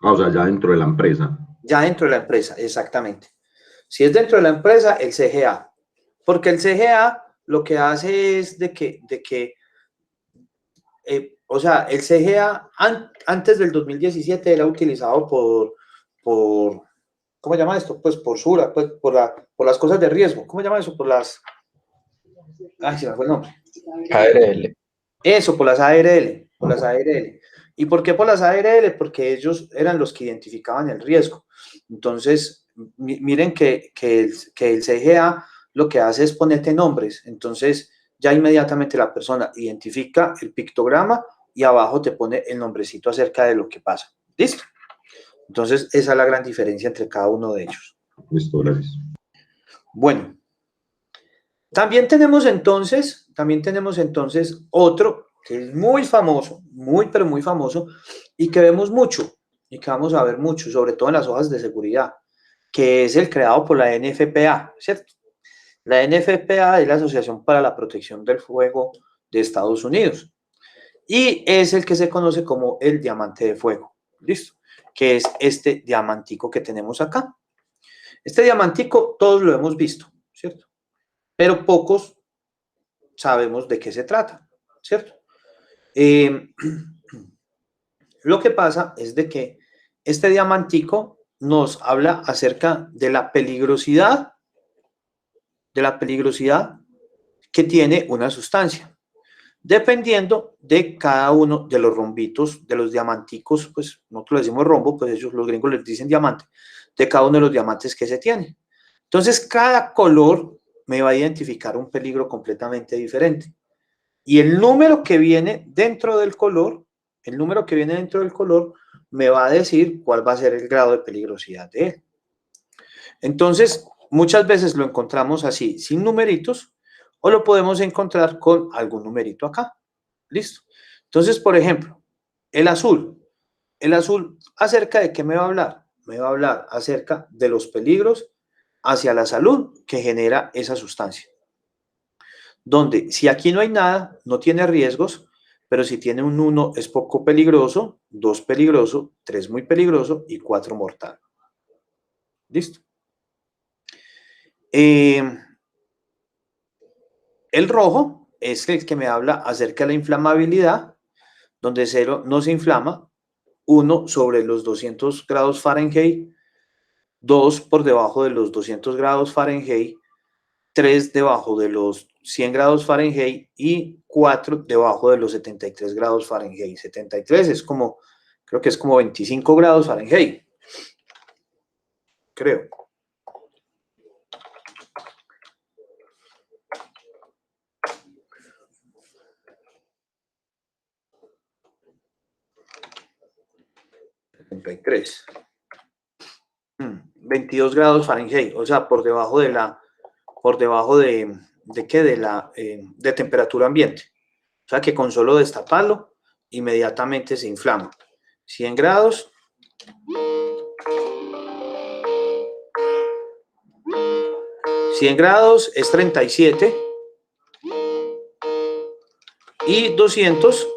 Ah, o sea, ya dentro de la empresa. Ya dentro de la empresa, exactamente. Si es dentro de la empresa, el CGA. Porque el CGA lo que hace es o sea, el CGA antes del 2017 era utilizado por ¿cómo se llama esto? Pues por Sura, pues por las cosas de riesgo. ¿Cómo se llama eso? Por las... Ay, se me fue el nombre. ARL. Eso, por las ARL. Por las ARL. ¿Y por qué por las ARL? Porque ellos eran los que identificaban el riesgo. Entonces, miren que el CGA lo que hace es ponerte nombres. Entonces, ya inmediatamente la persona identifica el pictograma y abajo te pone el nombrecito acerca de lo que pasa. ¿Listo? Entonces, esa es la gran diferencia entre cada uno de ellos. Listo, gracias. Bueno, también tenemos entonces otro que es muy famoso, pero muy famoso, y que vemos mucho, y que vamos a ver mucho, sobre todo en las hojas de seguridad, que es el creado por la NFPA, ¿cierto? La NFPA es la Asociación para la Protección del Fuego de Estados Unidos. y es el que se conoce como el diamante de fuego, ¿listo? Que es este diamantico que tenemos acá. Este diamantico todos lo hemos visto, ¿cierto? Pero pocos sabemos de qué se trata, ¿cierto? Lo que pasa es de que este diamantico nos habla acerca de la peligrosidad que tiene una sustancia. Dependiendo de cada uno de los rombitos, de los diamanticos, pues nosotros le decimos rombo, pues ellos, los gringos les dicen diamante, de cada uno de los diamantes que se tiene. Entonces, cada color me va a identificar un peligro completamente diferente. Y el número que viene dentro del color, me va a decir cuál va a ser el grado de peligrosidad de él. Entonces, muchas veces lo encontramos así, sin numeritos, o lo podemos encontrar con algún numerito acá. ¿Listo? Entonces, por ejemplo, el azul. El azul, ¿acerca de qué me va a hablar? Me va a hablar acerca de los peligros hacia la salud que genera esa sustancia. Donde si aquí no hay nada, no tiene riesgos, pero si tiene un 1 es poco peligroso, 2 peligroso, 3 muy peligroso y 4 mortal. ¿Listo? El rojo es el que me habla acerca de la inflamabilidad, donde 0 no se inflama, 1 sobre los 200 grados Fahrenheit, 2 por debajo de los 200 grados Fahrenheit, 3 debajo de los 100 grados Fahrenheit y 4 debajo de los 73 grados Fahrenheit. 73 es como, creo que es como 25 grados Fahrenheit. Creo. ¿73? 22 grados Fahrenheit, o sea, por debajo de de temperatura ambiente. O sea que con solo destaparlo, inmediatamente se inflama. 100 grados. 100 grados es 37. Y 200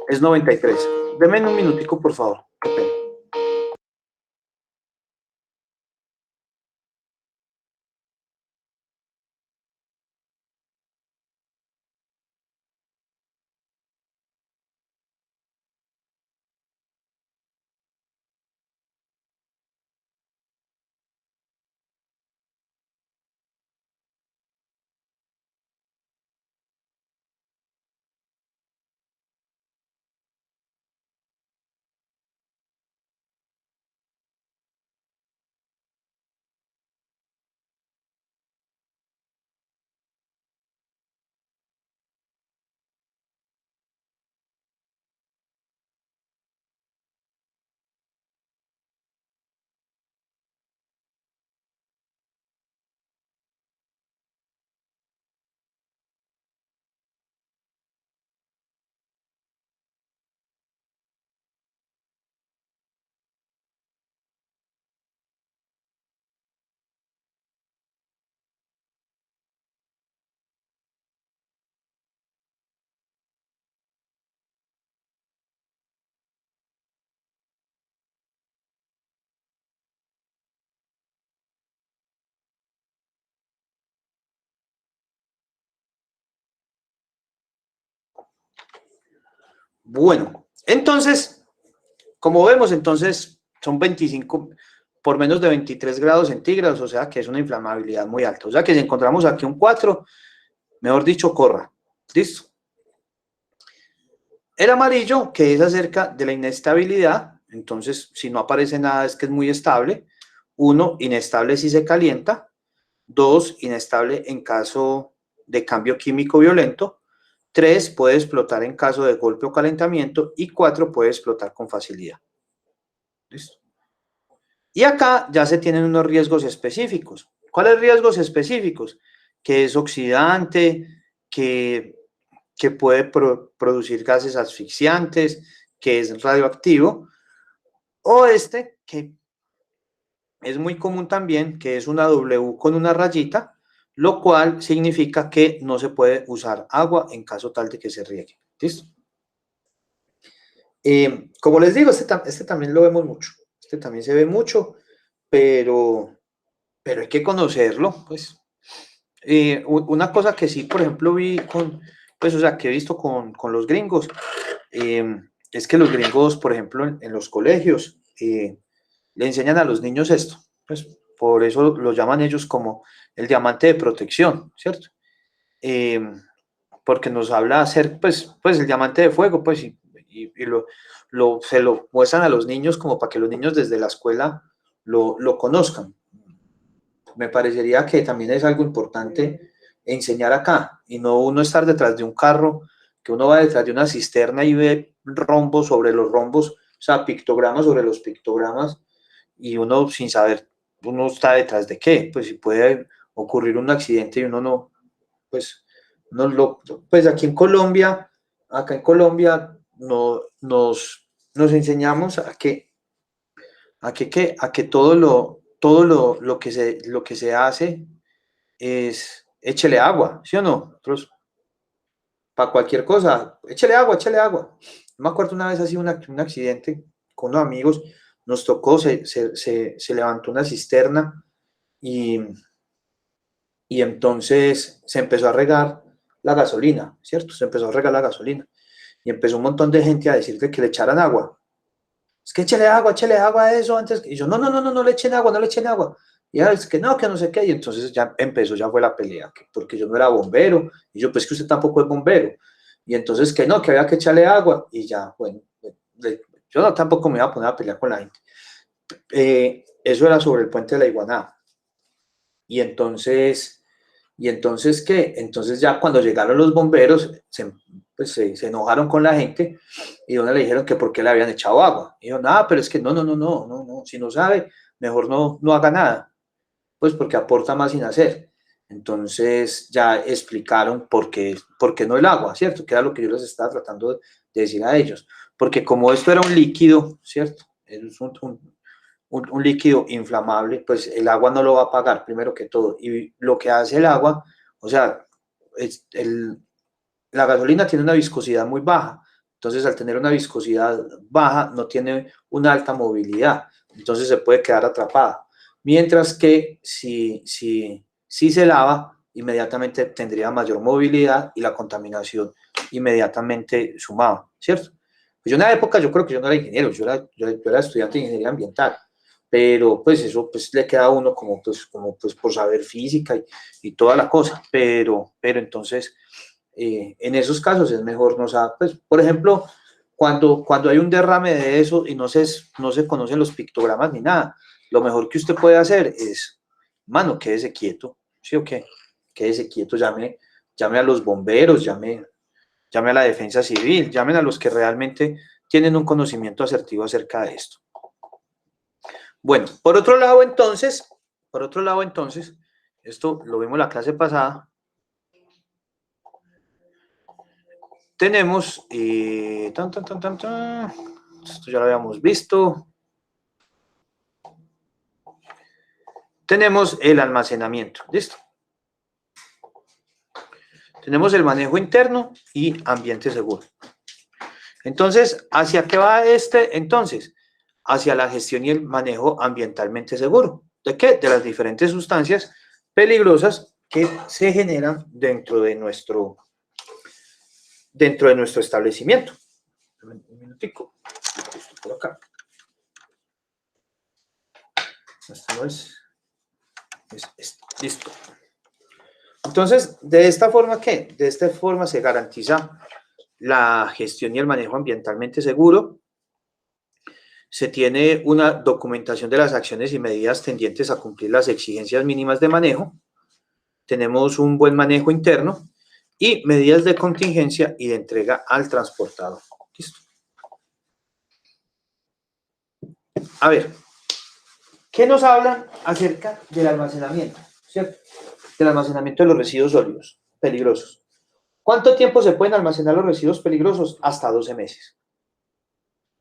es 93. Deme un minutico, por favor. Qué pena. Bueno, entonces, como vemos, entonces son 25 por menos de 23 grados centígrados, o sea que es una inflamabilidad muy alta. O sea que si encontramos aquí un 4, mejor dicho, corra. ¿Listo? El amarillo, que es acerca de la inestabilidad, entonces si no aparece nada es que es muy estable. 1, inestable si se calienta. 2, inestable en caso de cambio químico violento. 3, puede explotar en caso de golpe o calentamiento. Y 4, puede explotar con facilidad. ¿Listo? Y acá ya se tienen unos riesgos específicos. ¿Cuáles riesgos específicos? Que es oxidante, que puede producir gases asfixiantes, que es radioactivo. O que es muy común también, que es una W con una rayita, lo cual significa que no se puede usar agua en caso tal de que se riegue. ¿Listo? Como les digo, este también lo vemos mucho, este también se ve mucho, pero hay que conocerlo, pues. Una cosa que sí, por ejemplo, vi pues, o sea, que he visto con los gringos, es que los gringos, por ejemplo, en los colegios, le enseñan a los niños esto, pues, por eso lo llaman ellos como el diamante de protección, ¿cierto? Porque nos habla hacer, pues el diamante de fuego, pues, y se lo muestran a los niños como para que los niños desde la escuela lo conozcan. Me parecería que también es algo importante enseñar acá, y no uno estar detrás de un carro, que uno va detrás de una cisterna y ve rombos sobre los rombos, o sea, pictogramas sobre los pictogramas, y uno sin saber, uno está detrás de qué, pues si puede ocurrir un accidente y uno no, pues, pues aquí en Colombia, acá en Colombia no, nos enseñamos a que todo lo que se hace es échele agua, ¿sí o no? Nosotros, para cualquier cosa, échele agua, échele agua. Me acuerdo una vez así un accidente con unos amigos, nos tocó, se levantó una cisterna y entonces se empezó a regar la gasolina, ¿cierto? Se empezó a regar la gasolina y empezó un montón de gente a decirle que le echaran agua. Es que échele agua a eso antes. Y yo, no le echen agua, no le echen agua. Y ya, es que no sé qué. Y entonces ya fue la pelea, porque yo no era bombero. Y yo, pues que usted tampoco es bombero. Y entonces que no, que había que echarle agua. Y ya, bueno, yo tampoco me iba a poner a pelear con la gente. Eso era sobre el puente de la Iguaná. Y entonces, ¿qué? Entonces ya cuando llegaron los bomberos, se enojaron con la gente y una le dijeron que por qué le habían echado agua. Y dijo, nada, pero es que no, si no sabe, mejor no haga nada, pues porque aporta más sin hacer. Entonces ya explicaron por qué no el agua, ¿cierto? Que era lo que yo les estaba tratando de decir a ellos. Porque como esto era un líquido, ¿cierto? Es un líquido inflamable, pues el agua no lo va a apagar primero que todo. Y lo que hace el agua, o sea, la gasolina tiene una viscosidad muy baja. Entonces, al tener una viscosidad baja, no tiene una alta movilidad. Entonces, se puede quedar atrapada. Mientras que si se lava, inmediatamente tendría mayor movilidad y la contaminación inmediatamente sumaba, ¿cierto? Pues yo en una época, yo creo que yo no era ingeniero, yo era estudiante de ingeniería ambiental, pero pues eso pues le queda a uno como por saber física y toda la cosa, pero entonces en esos casos es mejor no saber, pues por ejemplo, cuando hay un derrame de eso y no se conocen los pictogramas ni nada, lo mejor que usted puede hacer es, mano, quédese quieto, ¿sí o qué? Quédese quieto, llame a los bomberos, llame a la defensa civil, llamen a los que realmente tienen un conocimiento asertivo acerca de esto. Bueno, por otro lado entonces, esto lo vimos la clase pasada, tenemos, esto ya lo habíamos visto, tenemos el almacenamiento, ¿listo? Tenemos el manejo interno y ambiente seguro. Entonces, ¿hacia qué va este? Entonces, hacia la gestión y el manejo ambientalmente seguro. ¿De qué? De las diferentes sustancias peligrosas que se generan dentro de nuestro establecimiento. Un minutico. Esto por acá. Esto no es listo. Entonces, ¿de esta forma qué? De esta forma se garantiza la gestión y el manejo ambientalmente seguro. Se tiene una documentación de las acciones y medidas tendientes a cumplir las exigencias mínimas de manejo. Tenemos un buen manejo interno y medidas de contingencia y de entrega al transportador. ¿Listo? A ver, ¿qué nos hablan acerca del almacenamiento? ¿Cierto? Del almacenamiento de los residuos sólidos peligrosos. ¿Cuánto tiempo se pueden almacenar los residuos peligrosos? Hasta 12 meses.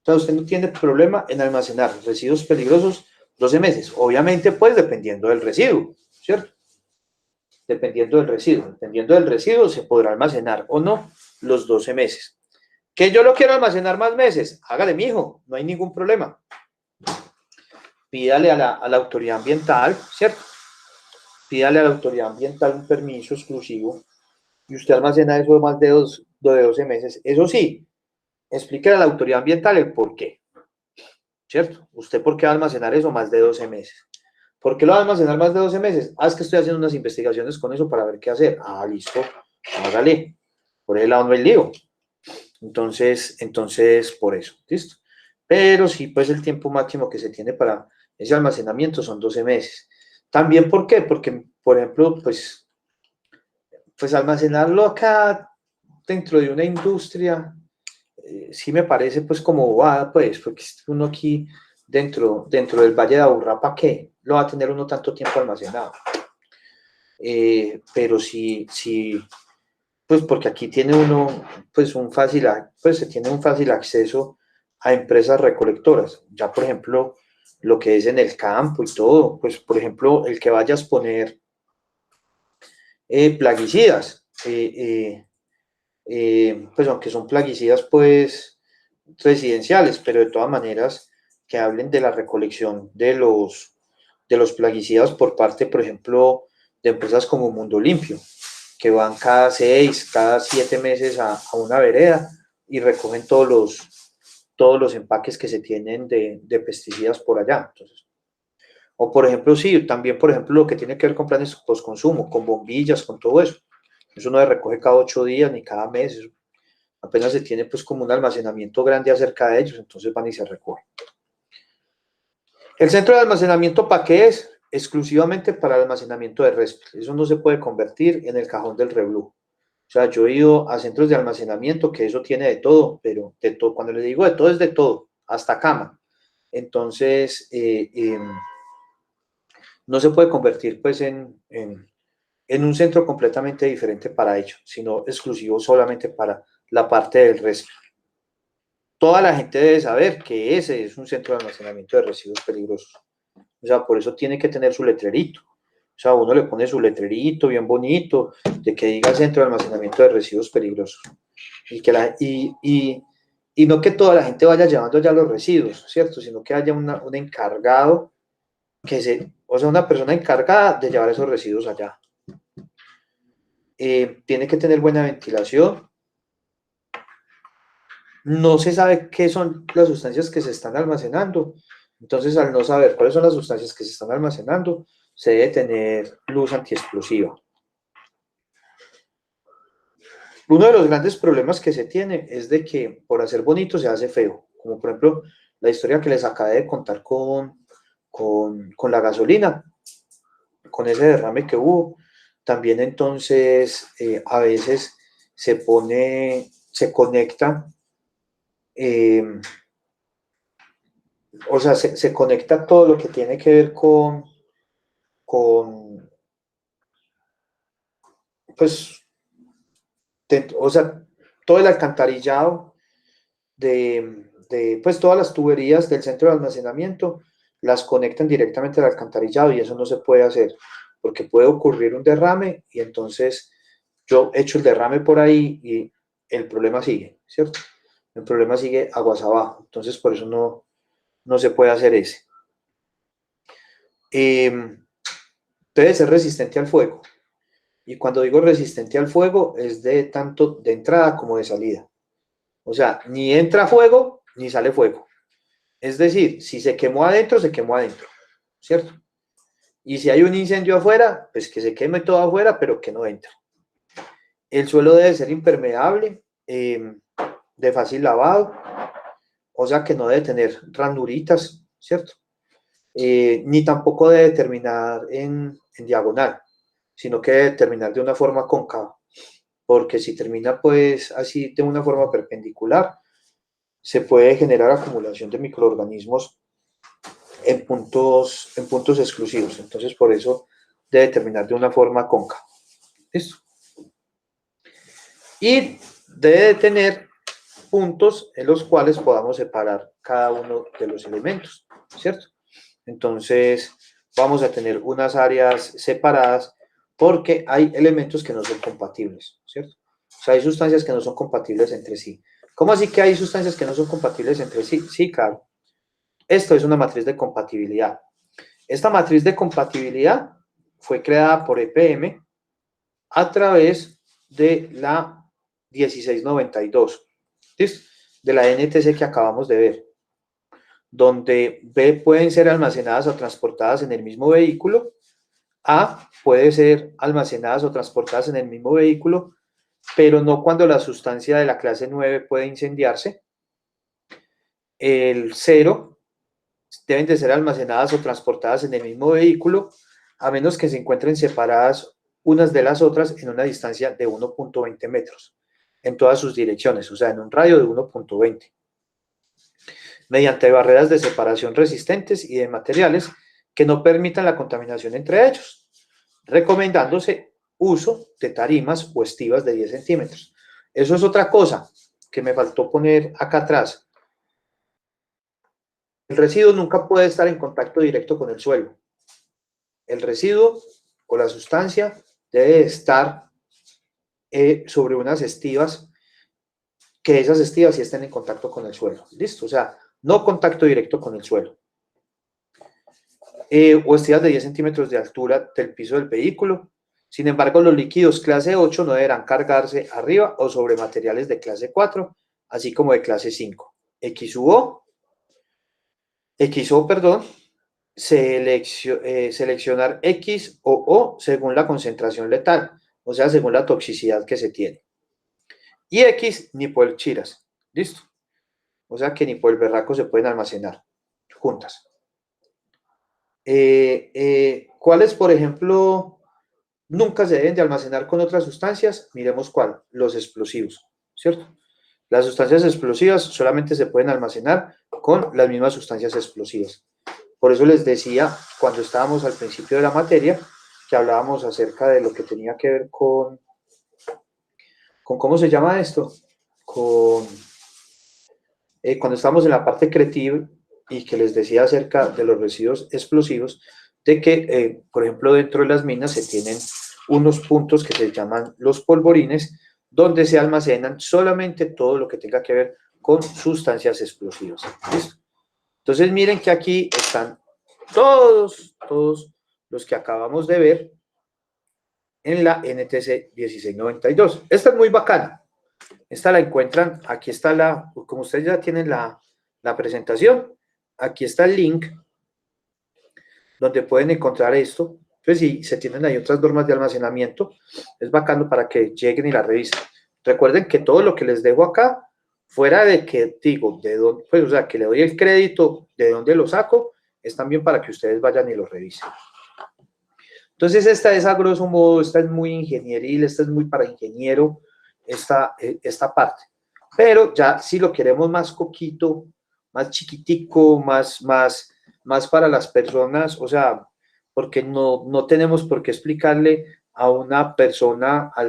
O sea, usted no tiene problema en almacenar residuos peligrosos 12 meses. Obviamente, pues, dependiendo del residuo, ¿cierto? dependiendo del residuo. Dependiendo del residuo se podrá almacenar o no los 12 meses. ¿Que yo lo quiero almacenar más meses? Hágale, mijo, no hay ningún problema. Pídale a la autoridad ambiental, ¿cierto? Pídale a la autoridad ambiental un permiso exclusivo y usted almacena eso de más de 12 meses. Eso sí, explíquele a la autoridad ambiental el por qué, ¿cierto? ¿Usted por qué va a almacenar eso más de 12 meses? ¿Por qué lo va a almacenar más de 12 meses? Ah, es que estoy haciendo unas investigaciones con eso para ver qué hacer. Ah, listo, hágale. Por ese lado no hay lío. Entonces, por eso, ¿listo? Pero sí, pues el tiempo máximo que se tiene para ese almacenamiento son 12 meses. También, ¿por qué? Porque, por ejemplo, pues almacenarlo acá dentro de una industria, sí me parece pues como bobada, pues, porque uno aquí dentro del Valle de Aburrá, ¿para qué? Lo va a tener uno tanto tiempo almacenado. Pero sí, pues porque aquí tiene uno, pues se tiene un fácil acceso a empresas recolectoras. Ya, por ejemplo, lo que es en el campo y todo, pues, por ejemplo, el que vayas a poner plaguicidas, pues aunque son plaguicidas, pues, residenciales, pero de todas maneras que hablen de la recolección de los plaguicidas por parte, por ejemplo, de empresas como Mundo Limpio, que van cada 6, cada 7 meses a una vereda y recogen todos los empaques que se tienen de pesticidas por allá. Entonces, o por ejemplo, sí, también por ejemplo lo que tiene que ver con planes postconsumo, con bombillas, con todo eso. Eso no se recoge cada 8 días ni cada mes, eso apenas se tiene pues como un almacenamiento grande acerca de ellos, entonces van y se recogen. ¿El centro de almacenamiento para qué es? Exclusivamente para el almacenamiento de RESPI. Eso no se puede convertir en el cajón del reblu. O sea, yo he ido a centros de almacenamiento que eso tiene de todo, pero de todo, cuando le digo de todo es de todo, hasta cama. Entonces, no se puede convertir pues en un centro completamente diferente para ello, sino exclusivo solamente para la parte del RESPI. Toda la gente debe saber que ese es un centro de almacenamiento de residuos peligrosos. O sea, por eso tiene que tener su letrerito. O sea, uno le pone su letrerito bien bonito de que diga Centro de Almacenamiento de Residuos Peligrosos. Y no que toda la gente vaya llevando ya los residuos, ¿cierto? Sino que haya un encargado, o sea, una persona encargada de llevar esos residuos allá. Tiene que tener buena ventilación. No se sabe qué son las sustancias que se están almacenando. Entonces, al no saber cuáles son las sustancias que se están almacenando, se debe tener luz antiexplosiva. Uno de los grandes problemas que se tiene es de que por hacer bonito se hace feo, como por ejemplo la historia que les acabé de contar con la gasolina, con ese derrame que hubo. También entonces a veces se conecta, o sea, se conecta todo lo que tiene que ver pues, o sea, todo el alcantarillado pues todas las tuberías del centro de almacenamiento las conectan directamente al alcantarillado y eso no se puede hacer porque puede ocurrir un derrame y entonces yo echo el derrame por ahí y el problema sigue, ¿cierto? El problema sigue aguas abajo, entonces por eso no se puede hacer ese. Debe ser resistente al fuego. Y cuando digo resistente al fuego, es de tanto de entrada como de salida. O sea, ni entra fuego, ni sale fuego. Es decir, si se quemó adentro, se quemó adentro, ¿cierto? Y si hay un incendio afuera, pues que se queme todo afuera, pero que no entre. El suelo debe ser impermeable, de fácil lavado, o sea que no debe tener ranuritas, ¿cierto? Ni tampoco debe terminar en diagonal, sino que debe terminar de una forma cóncava, porque si termina pues así de una forma perpendicular, se puede generar acumulación de microorganismos en puntos exclusivos, entonces por eso debe terminar de una forma cóncava. ¿Listo? Y debe tener puntos en los cuales podamos separar cada uno de los elementos, ¿cierto? Entonces vamos a tener unas áreas separadas porque hay elementos que no son compatibles, ¿cierto? O sea, hay sustancias que no son compatibles entre sí. ¿Cómo así que hay sustancias que no son compatibles entre sí? Sí, claro. Esto es una matriz de compatibilidad. Esta matriz de compatibilidad fue creada por EPM a través de la 1692, ¿listo? De la NTC que acabamos de ver, donde B pueden ser almacenadas o transportadas en el mismo vehículo, A puede ser almacenadas o transportadas en el mismo vehículo, pero no cuando la sustancia de la clase 9 puede incendiarse. El 0 deben de ser almacenadas o transportadas en el mismo vehículo, a menos que se encuentren separadas unas de las otras en una distancia de 1.20 metros, en todas sus direcciones, o sea, en un radio de 1.20, mediante barreras de separación resistentes y de materiales que no permitan la contaminación entre ellos, recomendándose uso de tarimas o estivas de 10 centímetros. Eso es otra cosa que me faltó poner acá atrás. El residuo nunca puede estar en contacto directo con el suelo. El residuo o la sustancia debe estar sobre unas estivas, que esas estivas sí estén en contacto con el suelo. ¿Listo? O sea, no contacto directo con el suelo. O estivas de 10 centímetros de altura del piso del vehículo. Sin embargo, los líquidos clase 8 no deberán cargarse arriba o sobre materiales de clase 4, así como de clase 5. Seleccionar X o O según la concentración letal, o sea, según la toxicidad que se tiene. Y X ni por el chiras, ¿listo? O sea que ni por el berraco se pueden almacenar juntas. ¿Cuáles, por ejemplo, nunca se deben de almacenar con otras sustancias? Miremos cuál, los explosivos, ¿cierto? Las sustancias explosivas solamente se pueden almacenar con las mismas sustancias explosivas. Por eso les decía, cuando estábamos al principio de la materia, que hablábamos acerca de lo que tenía que ver con ¿cómo se llama esto? Cuando estábamos en la parte creativa y que les decía acerca de los residuos explosivos, de que, por ejemplo, dentro de las minas se tienen unos puntos que se llaman los polvorines, donde se almacenan solamente todo lo que tenga que ver con sustancias explosivas. ¿Listo? Entonces miren que aquí están todos los que acabamos de ver en la NTC 1692. Esta es muy bacana. Esta la encuentran, aquí está como ustedes ya tienen la presentación, aquí está el link donde pueden encontrar esto. Pues si se tienen ahí otras normas de almacenamiento, es bacano para que lleguen y la revisen. Recuerden que todo lo que les dejo acá, fuera de que digo, de dónde, pues, o sea, que le doy el crédito de dónde lo saco, es también para que ustedes vayan y lo revisen. Entonces esta es a grosso modo, esta es muy ingenieril, esta es muy para ingeniero, esta parte. Pero ya si lo queremos más coquito, más chiquitico, más para las personas, o sea, porque no tenemos por qué explicarle a una persona, a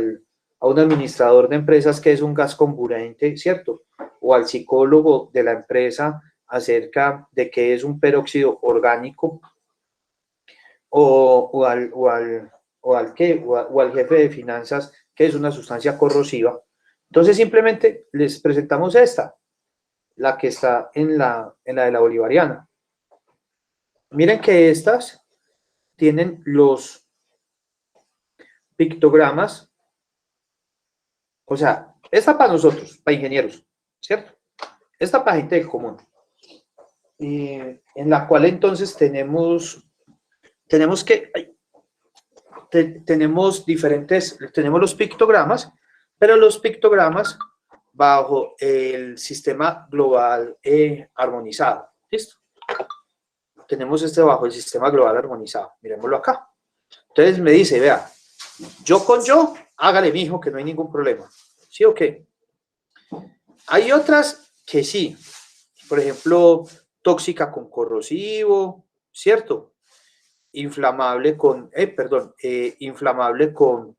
un administrador de empresas que es un gas comburente, ¿cierto? O al psicólogo de la empresa acerca de qué es un peróxido orgánico, o al jefe de finanzas, que es una sustancia corrosiva. Entonces simplemente les presentamos esta, la que está en la de la bolivariana. Miren que estas tienen los pictogramas, o sea, esta para nosotros, para ingenieros, ¿cierto? Esta para gente del común, en la cual entonces tenemos los pictogramas, pero los pictogramas bajo el sistema global armonizado, ¿listo? Tenemos bajo el sistema global armonizado, miremoslo acá. Entonces me dice, vea, yo con yo, hágale mijo, que no hay ningún problema, ¿sí o qué? Hay otras que sí, por ejemplo, tóxica con corrosivo, ¿cierto? Inflamable con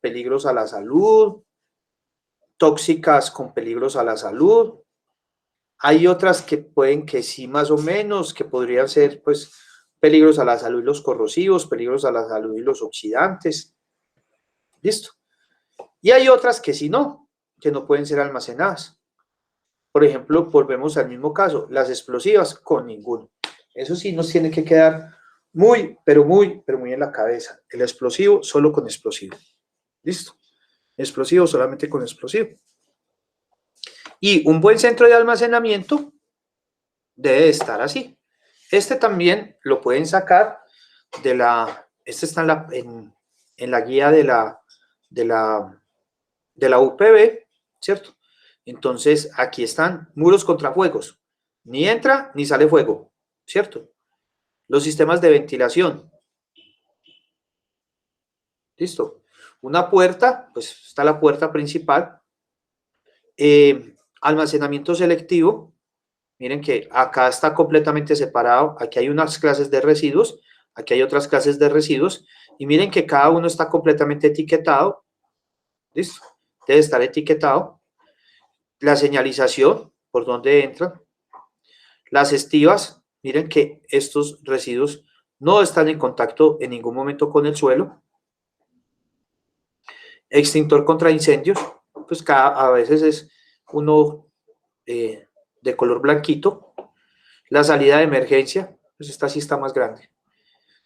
peligros a la salud, tóxicas con peligros a la salud. Hay otras que pueden que sí, más o menos, que podrían ser, pues, peligros a la salud y los corrosivos, peligros a la salud y los oxidantes. ¿Listo? Y hay otras que sí no, que no pueden ser almacenadas. Por ejemplo, volvemos al mismo caso, las explosivas con ninguno. Eso sí nos tiene que quedar muy, pero muy en la cabeza. El explosivo solo con explosivo. ¿Listo? Explosivo solamente con explosivo. Y un buen centro de almacenamiento debe estar así. Este también lo pueden sacar de la... Este está en la guía de la UPB, ¿cierto? Entonces, aquí están muros contra fuegos. Ni entra ni sale fuego, ¿cierto? Los sistemas de ventilación. ¿Listo? Una puerta, pues está la puerta principal. Almacenamiento selectivo. Miren que acá está completamente separado. Aquí hay unas clases de residuos. Aquí hay otras clases de residuos. Y miren que cada uno está completamente etiquetado. ¿Listo? Debe estar etiquetado. La señalización, por donde entran. Las estivas, miren que estos residuos no están en contacto en ningún momento con el suelo. Extintor contra incendios, pues a veces es uno de color blanquito. La salida de emergencia, pues esta sí está más grande.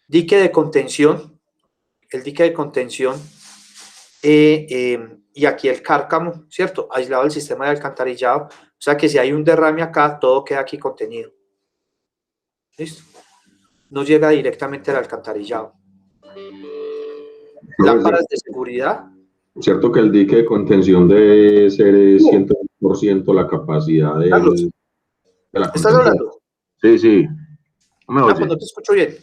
Dique de contención, el dique de contención y aquí el cárcamo, ¿cierto? Aislado del sistema de alcantarillado, o sea que si hay un derrame acá, todo queda aquí contenido. ¿Listo? No llega directamente al alcantarillado. Lámparas de seguridad. Cierto que el dique de contención debe ser 100% la capacidad de la contención. ¿Estás hablando? Sí, sí. ¿No me oye? Pues no te escucho bien.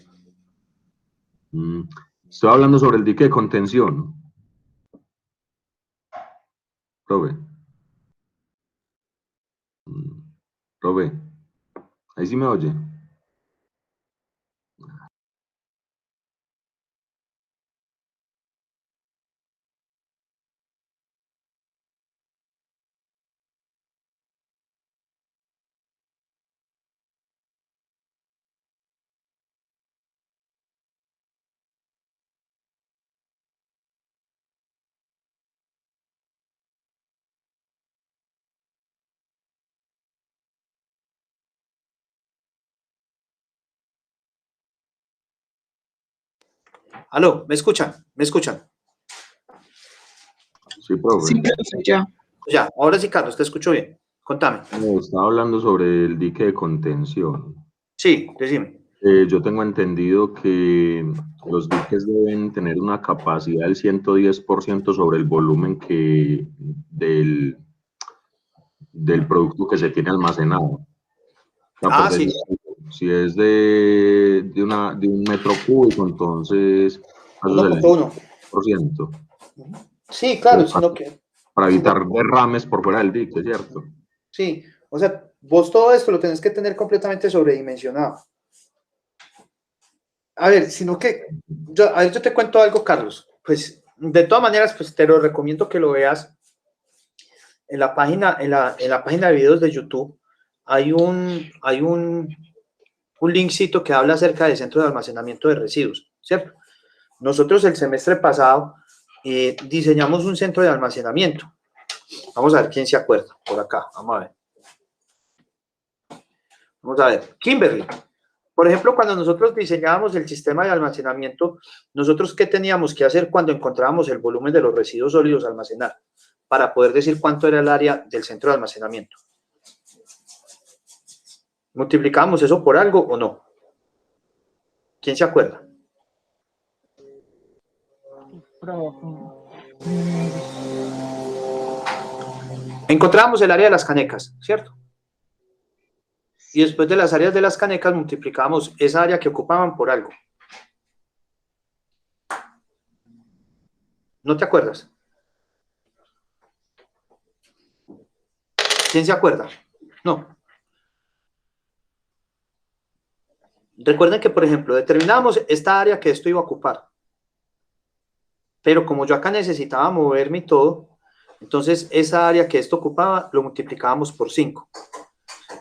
Estoy hablando sobre el dique de contención. Robe. Robe. Ahí sí me oye. Aló, ¿me escuchan? ¿Me escuchan? Sí, profe. Sí, ya. Ya, ahora sí, Carlos, te escucho bien. Contame. Estaba hablando sobre el dique de contención. Sí, decime. Yo tengo entendido que los diques deben tener una capacidad del 110% sobre el volumen del producto que se tiene almacenado. Sí. Si es de un metro cúbico, entonces... 1.1%. Sí, claro, sino que... Para evitar derrames por fuera del dique, ¿cierto? Sí, o sea, vos todo esto lo tenés que tener completamente sobredimensionado. A ver, sino que... yo te cuento algo, Carlos. Pues, de todas maneras, pues te lo recomiendo que lo veas en la página, en la página de videos de YouTube. Hay un linkcito que habla acerca del centro de almacenamiento de residuos, ¿cierto? Nosotros el semestre pasado diseñamos un centro de almacenamiento. Vamos a ver quién se acuerda por acá. Vamos a ver. Vamos a ver. Kimberly. Por ejemplo, cuando nosotros diseñábamos el sistema de almacenamiento, nosotros ¿qué teníamos que hacer cuando encontrábamos el volumen de los residuos sólidos a almacenar? Para poder decir cuánto era el área del centro de almacenamiento. ¿Multiplicábamos eso por algo o no? ¿Quién se acuerda? Encontrábamos el área de las canecas, ¿cierto? Y después de las áreas de las canecas multiplicábamos esa área que ocupaban por algo. ¿No te acuerdas? ¿Quién se acuerda? No. Recuerden que, por ejemplo, determinamos esta área que esto iba a ocupar. Pero como yo acá necesitaba moverme y todo, entonces esa área que esto ocupaba lo multiplicábamos por 5.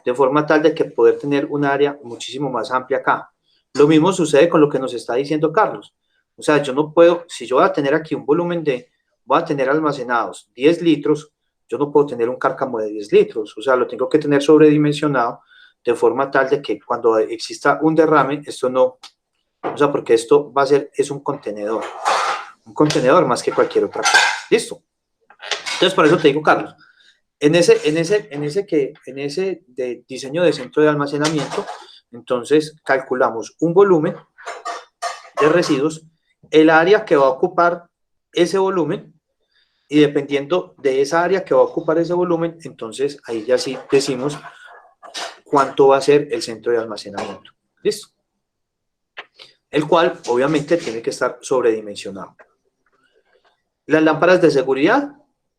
De forma tal de que poder tener un área muchísimo más amplia acá. Lo mismo sucede con lo que nos está diciendo Carlos. O sea, yo no puedo, si yo voy a tener aquí un volumen de voy a tener almacenados 10 litros, yo no puedo tener un cárcamo de 10 litros, o sea, lo tengo que tener sobredimensionado de forma tal de que cuando exista un derrame, esto no, o sea, porque esto va a ser, es un contenedor más que cualquier otra cosa. ¿Listo? Entonces, por eso te digo, Carlos, en ese de diseño de centro de almacenamiento, entonces calculamos un volumen de residuos, el área que va a ocupar ese volumen, y dependiendo de esa área que va a ocupar ese volumen, entonces ahí ya sí decimos cuánto va a ser el centro de almacenamiento. ¿Listo? El cual, obviamente, tiene que estar sobredimensionado. Las lámparas de seguridad,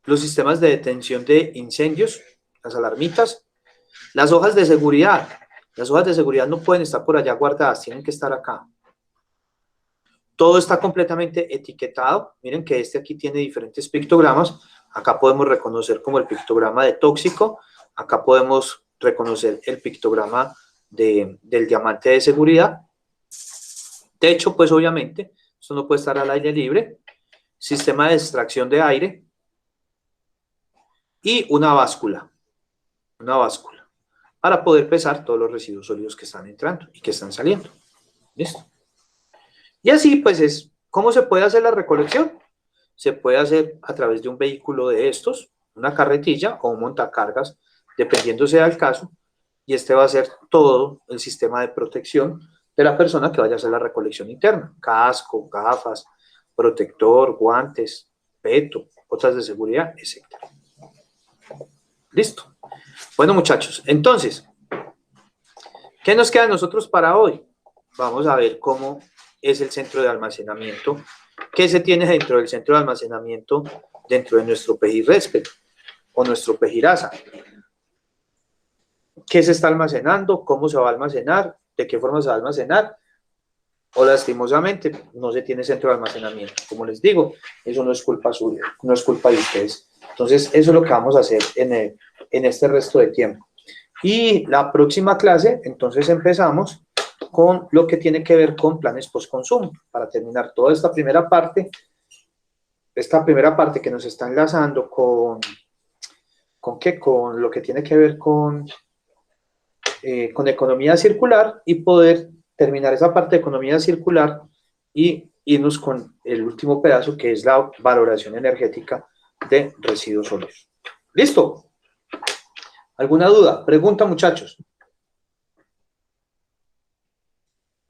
los sistemas de detención de incendios, las alarmitas, las hojas de seguridad. Las hojas de seguridad no pueden estar por allá guardadas, tienen que estar acá. Todo está completamente etiquetado. Miren que este aquí tiene diferentes pictogramas. Acá podemos reconocer como el pictograma de tóxico. Acá podemos reconocer el pictograma del diamante de seguridad. Techo, pues obviamente, esto no puede estar al aire libre. Sistema de extracción de aire. Y una báscula. Una báscula. Para poder pesar todos los residuos sólidos que están entrando y que están saliendo. ¿Listo? Y así, pues, ¿cómo se puede hacer la recolección? Se puede hacer a través de un vehículo de estos, una carretilla o un montacargas, dependiendo sea el caso, y este va a ser todo el sistema de protección de la persona que vaya a hacer la recolección interna. Casco, gafas, protector, guantes, peto, botas de seguridad, etc. Listo. Bueno, muchachos, entonces, ¿qué nos queda a nosotros para hoy? Vamos a ver cómo es el centro de almacenamiento, qué se tiene dentro del centro de almacenamiento dentro de nuestro Pejirrespet o nuestro Pejirasa. ¿Qué se está almacenando? ¿Cómo se va a almacenar? ¿De qué forma se va a almacenar? O lastimosamente no se tiene centro de almacenamiento. Como les digo, eso no es culpa suya, no es culpa de ustedes. Entonces, eso es lo que vamos a hacer en este resto de tiempo. Y la próxima clase, entonces empezamos con lo que tiene que ver con planes postconsumo, para terminar toda esta primera parte que nos está enlazando con lo que tiene que ver con economía circular, y poder terminar esa parte de economía circular y irnos con el último pedazo, que es la valoración energética de residuos sólidos. ¿Listo? ¿Alguna duda? Pregunta, muchachos.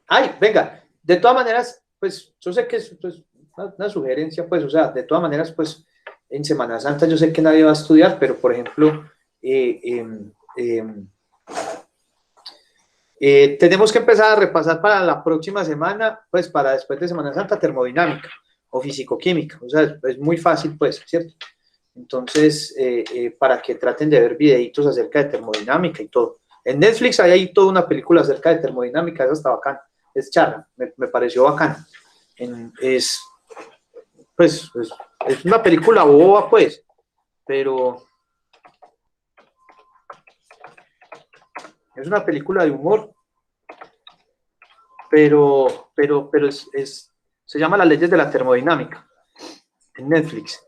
Ay, venga, de todas maneras, pues, yo sé que es pues, una sugerencia, pues, o sea, de todas maneras, pues, en Semana Santa yo sé que nadie va a estudiar, pero, por ejemplo, tenemos que empezar a repasar para la próxima semana, pues, para después de Semana Santa, termodinámica o fisicoquímica, o sea, es muy fácil, pues, ¿cierto? Entonces, para que traten de ver videitos acerca de termodinámica y todo. En Netflix hay ahí toda una película acerca de termodinámica, esa está bacana. Es charla, me pareció bacana. Es una película boba, pues, pero es una película de humor, pero se llama Las leyes de la termodinámica en Netflix.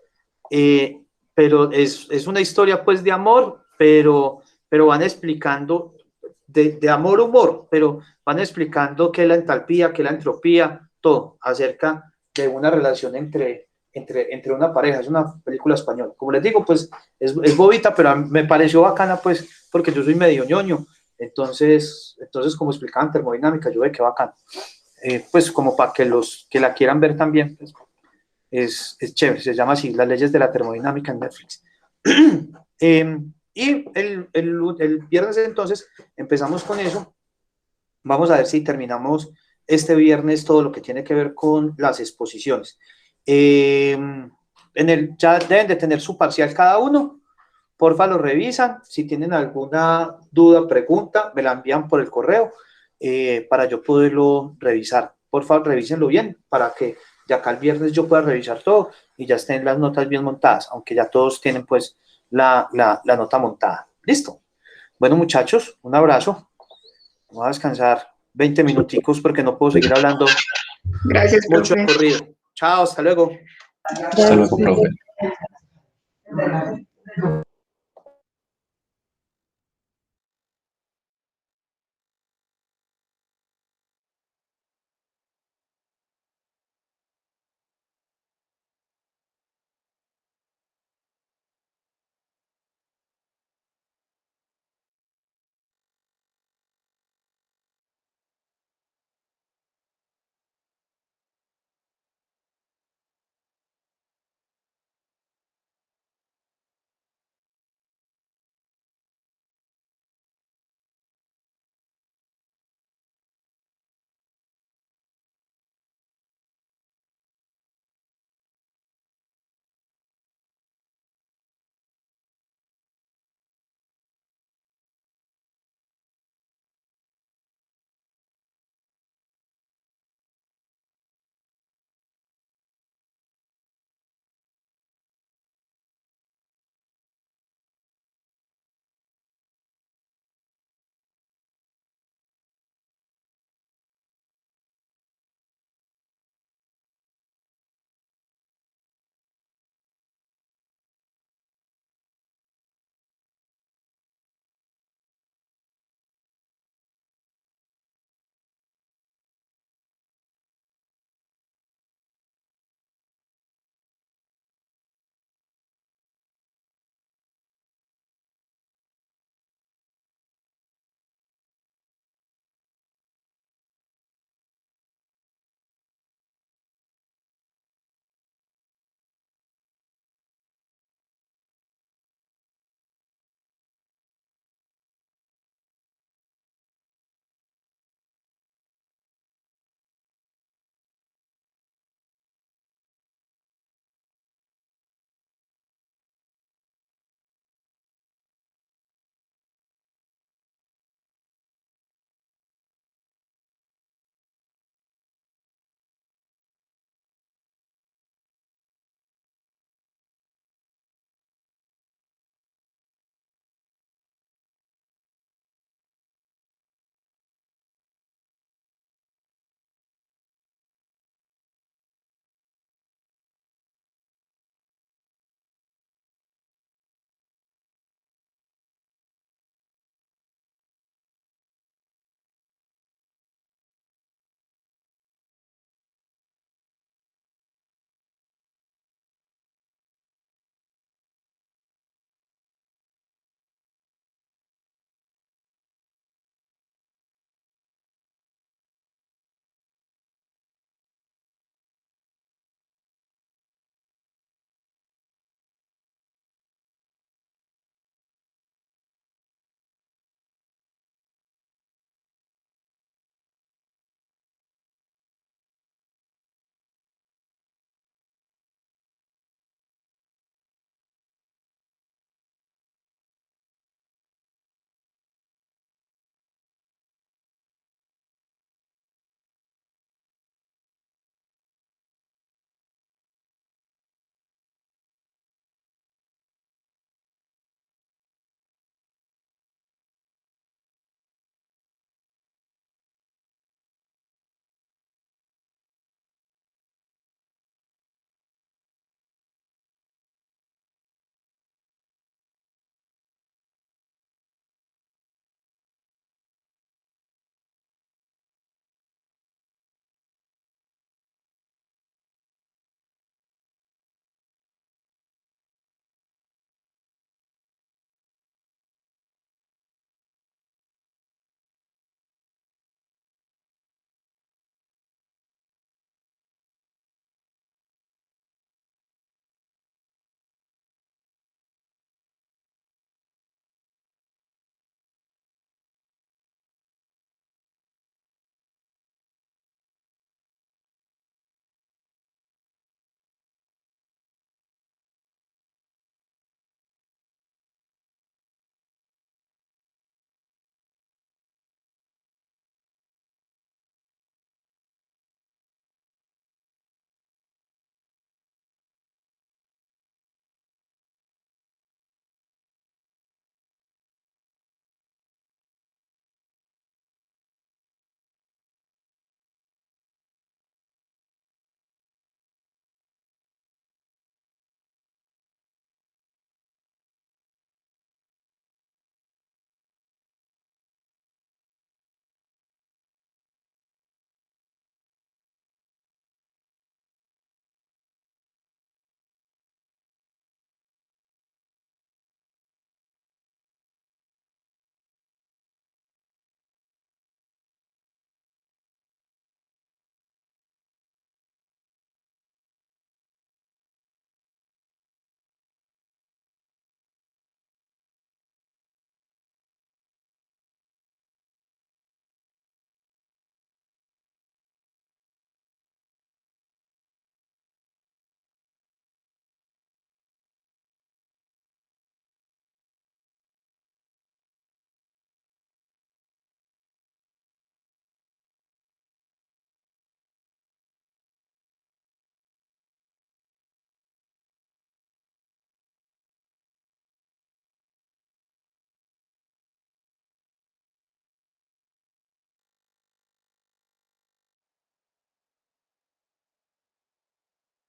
Pero es una historia, pues, de amor, pero van explicando de amor-humor, pero van explicando qué es la entalpía, qué es la entropía, todo acerca de una relación entre una pareja. Es una película española. Como les digo, pues es bobita, pero me pareció bacana, pues, porque yo soy medio ñoño. Entonces como explicaban termodinámica, yo ve que bacana. Pues como para que los que la quieran ver también, pues, es chévere. Se llama así, Las leyes de la termodinámica en Netflix. Y el viernes entonces empezamos con eso. Vamos a ver si terminamos este viernes todo lo que tiene que ver con las exposiciones. Ya deben de tener su parcial cada uno. Porfa, lo revisan. Si tienen alguna duda, pregunta, me la envían por el correo para yo poderlo revisar. Porfa, revísenlo bien para que de acá el viernes yo pueda revisar todo y ya estén las notas bien montadas, aunque ya todos tienen pues la nota montada. ¿Listo? Bueno, muchachos, un abrazo. Vamos a descansar 20 minuticos porque no puedo seguir hablando. Gracias, mucho profe. corrido. Chao, hasta luego. Hasta luego, profe.